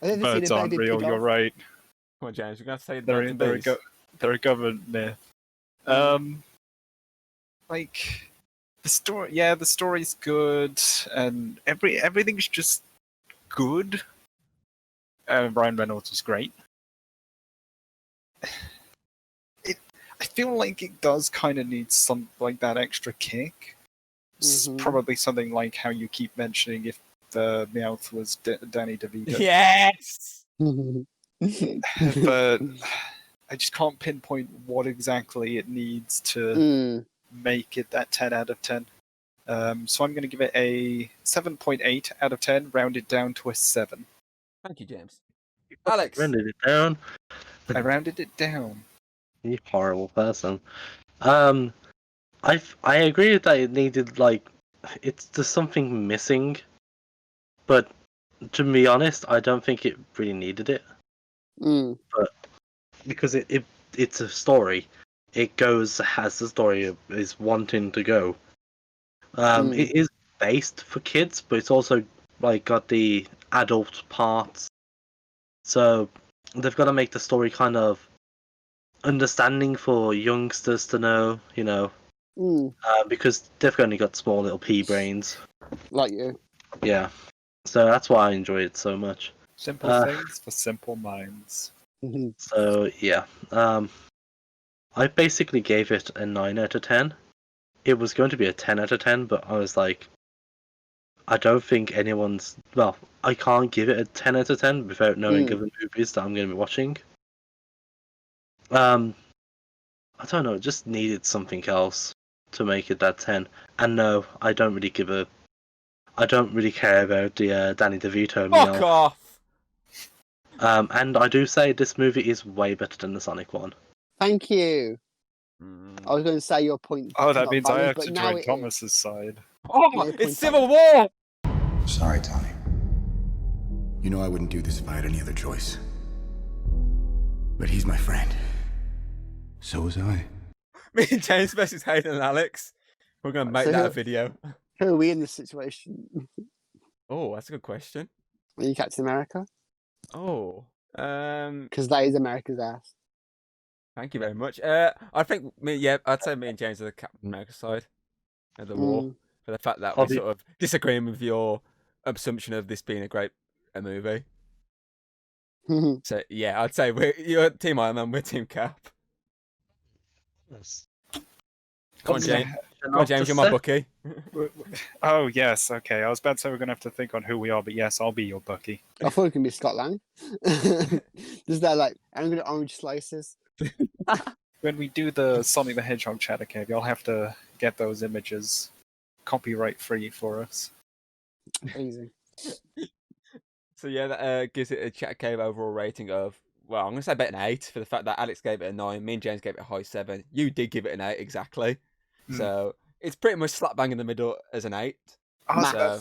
never seen birds a aren't baby real. P-dove. You're right. Come on, James. We're gonna have to say They're birds and bees. they're a government myth. Like the story, yeah, the story's good, and everything's just good. Ryan Reynolds was great. I feel like it does kind of need some like that extra kick. It's probably something like how you keep mentioning if the Meowth was Danny DeVito. Yes. But I just can't pinpoint what exactly it needs to make it that 10 out of 10. So I'm going to give it a 7.8 out of 10, rounded down to a 7. Thank you, James. Alex. Rounded it down. I rounded it down. You horrible person. I agree that it needed there's something missing, but to be honest, I don't think it really needed it. But because it's a story, it goes as the story is wanting to go. It is based for kids, but it's also got the adult parts. So they've got to make the story kind of understanding for youngsters to know, because they've only got small little pea brains. Like you. Yeah. So that's why I enjoy it so much. Simple things for simple minds. So yeah. I basically gave it a 9 out of 10. It was going to be a 10 out of 10, but I was like, I don't think anyone's... Well, I can't give it a 10 out of 10 without knowing other movies that I'm going to be watching. I don't know, it just needed something else to make it that 10. And no, I don't really care about the Danny DeVito Fuck off! And I do say this movie is way better than the Sonic one. Thank you. I was going to say your point. Oh, that means valid, I have but to now join Thomas's side. Oh, it's Civil War! Sorry, Tony. You know I wouldn't do this if I had any other choice. But he's my friend. So was I. Me and James versus Hayden and Alex. We're going to make that a video. Who are we in this situation? Oh, that's a good question. Are you Captain America? Oh. Because that is America's ass. Thank you very much. I think I'd say me and James are the Captain America side of the war. For the fact that we're sort of disagreeing with your assumption of this being a great movie. So yeah, I'd say you're Team Iron Man, we're Team Cap. Yes. Come on, James. Come on, James, you're my Bucky. Oh, yes, okay. I was about to say we're going to have to think on who we are, but yes, I'll be your Bucky. I thought it could be Scott Lang. Just that, angry orange slices. When we do the Sonic the Hedgehog chatter cave, you'll have to get those images copyright free for us. Easy. So yeah, that gives it a chat cave overall rating of, well, I'm going to say about an 8 for the fact that Alex gave it a 9, me and James gave it a high 7. You did give it an 8, exactly. So it's pretty much slap bang in the middle as an 8. I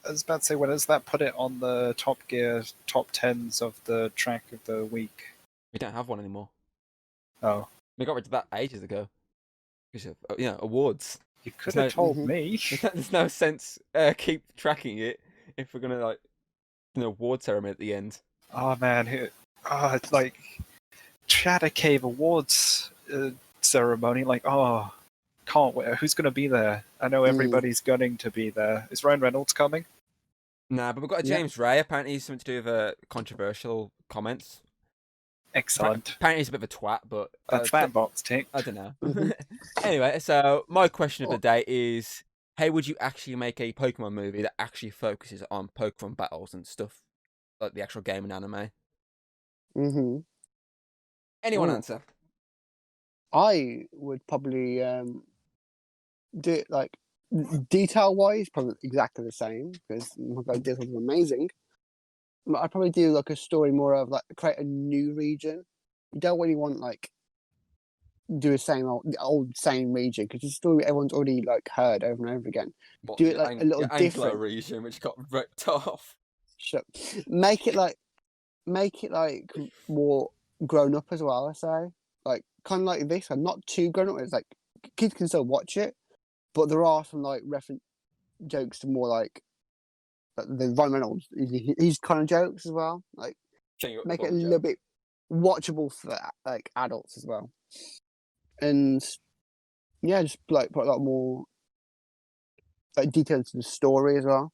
was about to say, when does that put it on the Top Gear top 10s of the track of the week? We don't have one anymore. Oh. We got rid of that ages ago. Because of, awards. You could have told me. There's no sense keep tracking it if we're going to, an award ceremony at the end. Oh, man. It's like Chatter Cave Awards ceremony. Can't wait. Who's going to be there? I know everybody's gunning to be there. Is Ryan Reynolds coming? Nah, but we've got a James Ray. Apparently he's something to do with controversial comments. Excellent. Apparently he's a bit of a twat, but... That's that box ticked. I don't know. Anyway, so my question of the day is, how would you actually make a Pokemon movie that actually focuses on Pokemon battles and stuff? Like the actual game and anime? Anyone answer? I would probably do it detail-wise, probably exactly the same because my details are amazing. But I'd probably do a story more of create a new region. You don't really want do the old same region because it's a story everyone's already heard over and over again. Do it a little different region which got ripped off. Sure. Make it more grown up as well. I say kind of like this. I'm not too grown up. It's kids can still watch it, but there are some like reference jokes to more like the Ryan Reynolds. He's kind of jokes as well, like make it a little bit watchable for like adults as well. And yeah, just like put a lot more like detail into the story as well.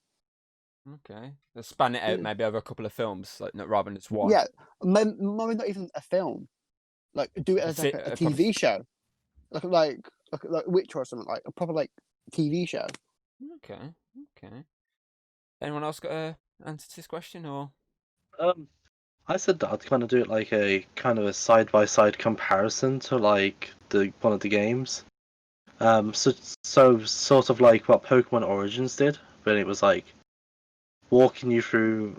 Okay, let's span it out maybe over a couple of films, like not rather than just one. Yeah, maybe not even a film. Like do it as like a TV show, like Witcher or something, like a proper like TV show. Okay. Anyone else got a answer to this question or? I said that I'd kind of do it like a kind of a side by side comparison to like one of the games. So sort of like what Pokemon Origins did, but it was like walking you through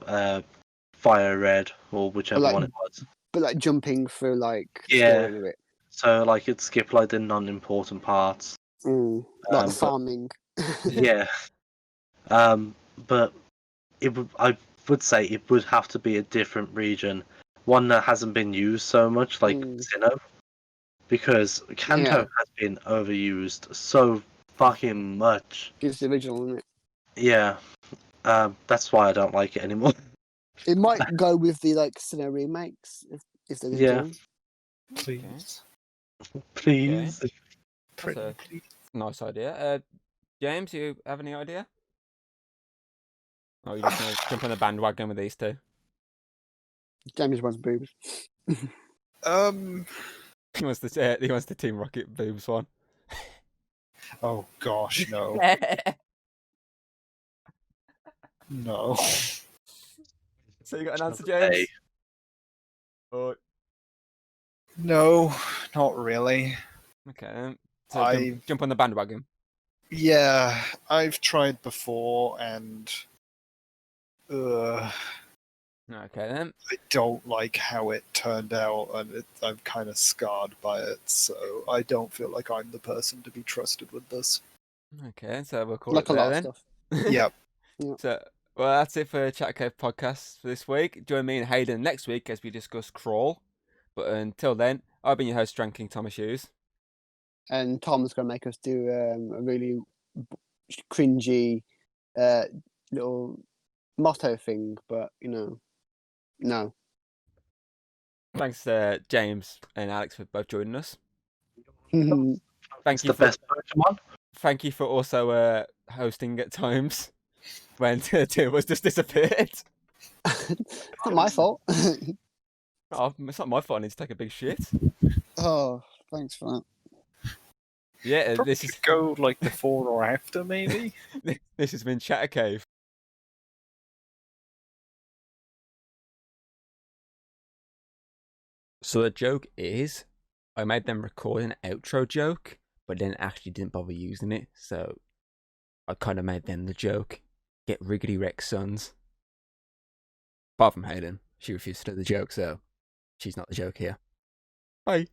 Fire Red or whichever one it was. But like jumping through like yeah. Story with it. So like it'd skip like the non-important parts. Like the farming. Yeah. But I would say it would have to be a different region, one that hasn't been used so much, like Sinnoh, because Kanto has been overused so fucking much. It's the original, isn't it? Yeah. That's why I don't like it anymore. It might go with the like Sinnoh remakes if they're doing. Please. Please. That's a nice idea. James, you have any idea? Or you just gonna jump on the bandwagon with these two? James wants boobs. He wants the Team Rocket boobs one. Oh gosh, no. No. So you got an answer, James? Or... No, not really. Okay, then. So jump on the bandwagon. Yeah, I've tried before, and okay then. I don't like how it turned out, and I'm kind of scarred by it. So I don't feel like I'm the person to be trusted with this. Okay, so we'll call like it a lot there, of then. stuff. Yep. So, well, that's it for Chat Cave Podcast for this week. Join me and Hayden next week as we discuss Crawl. But until then, I've been your host, Dranking Thomas Hughes. And Tom's going to make us do a really cringy little motto thing, but, no. Thanks, James and Alex, for both joining us. Thank you. Best Pokemon. Thank you for also hosting at times when two of us just disappeared. It's not my fault. Oh, it's not my fault. I need to take a big shit. Oh, thanks for that. Yeah, Probably this is go like before or after, maybe. This has been Chatter Cave. So the joke is, I made them record an outro joke, but then actually didn't bother using it. So I kind of made them the joke. Get riggedy wrecked, sons. Apart from Hayden, she refused to do the joke, so she's not the joke here. Bye.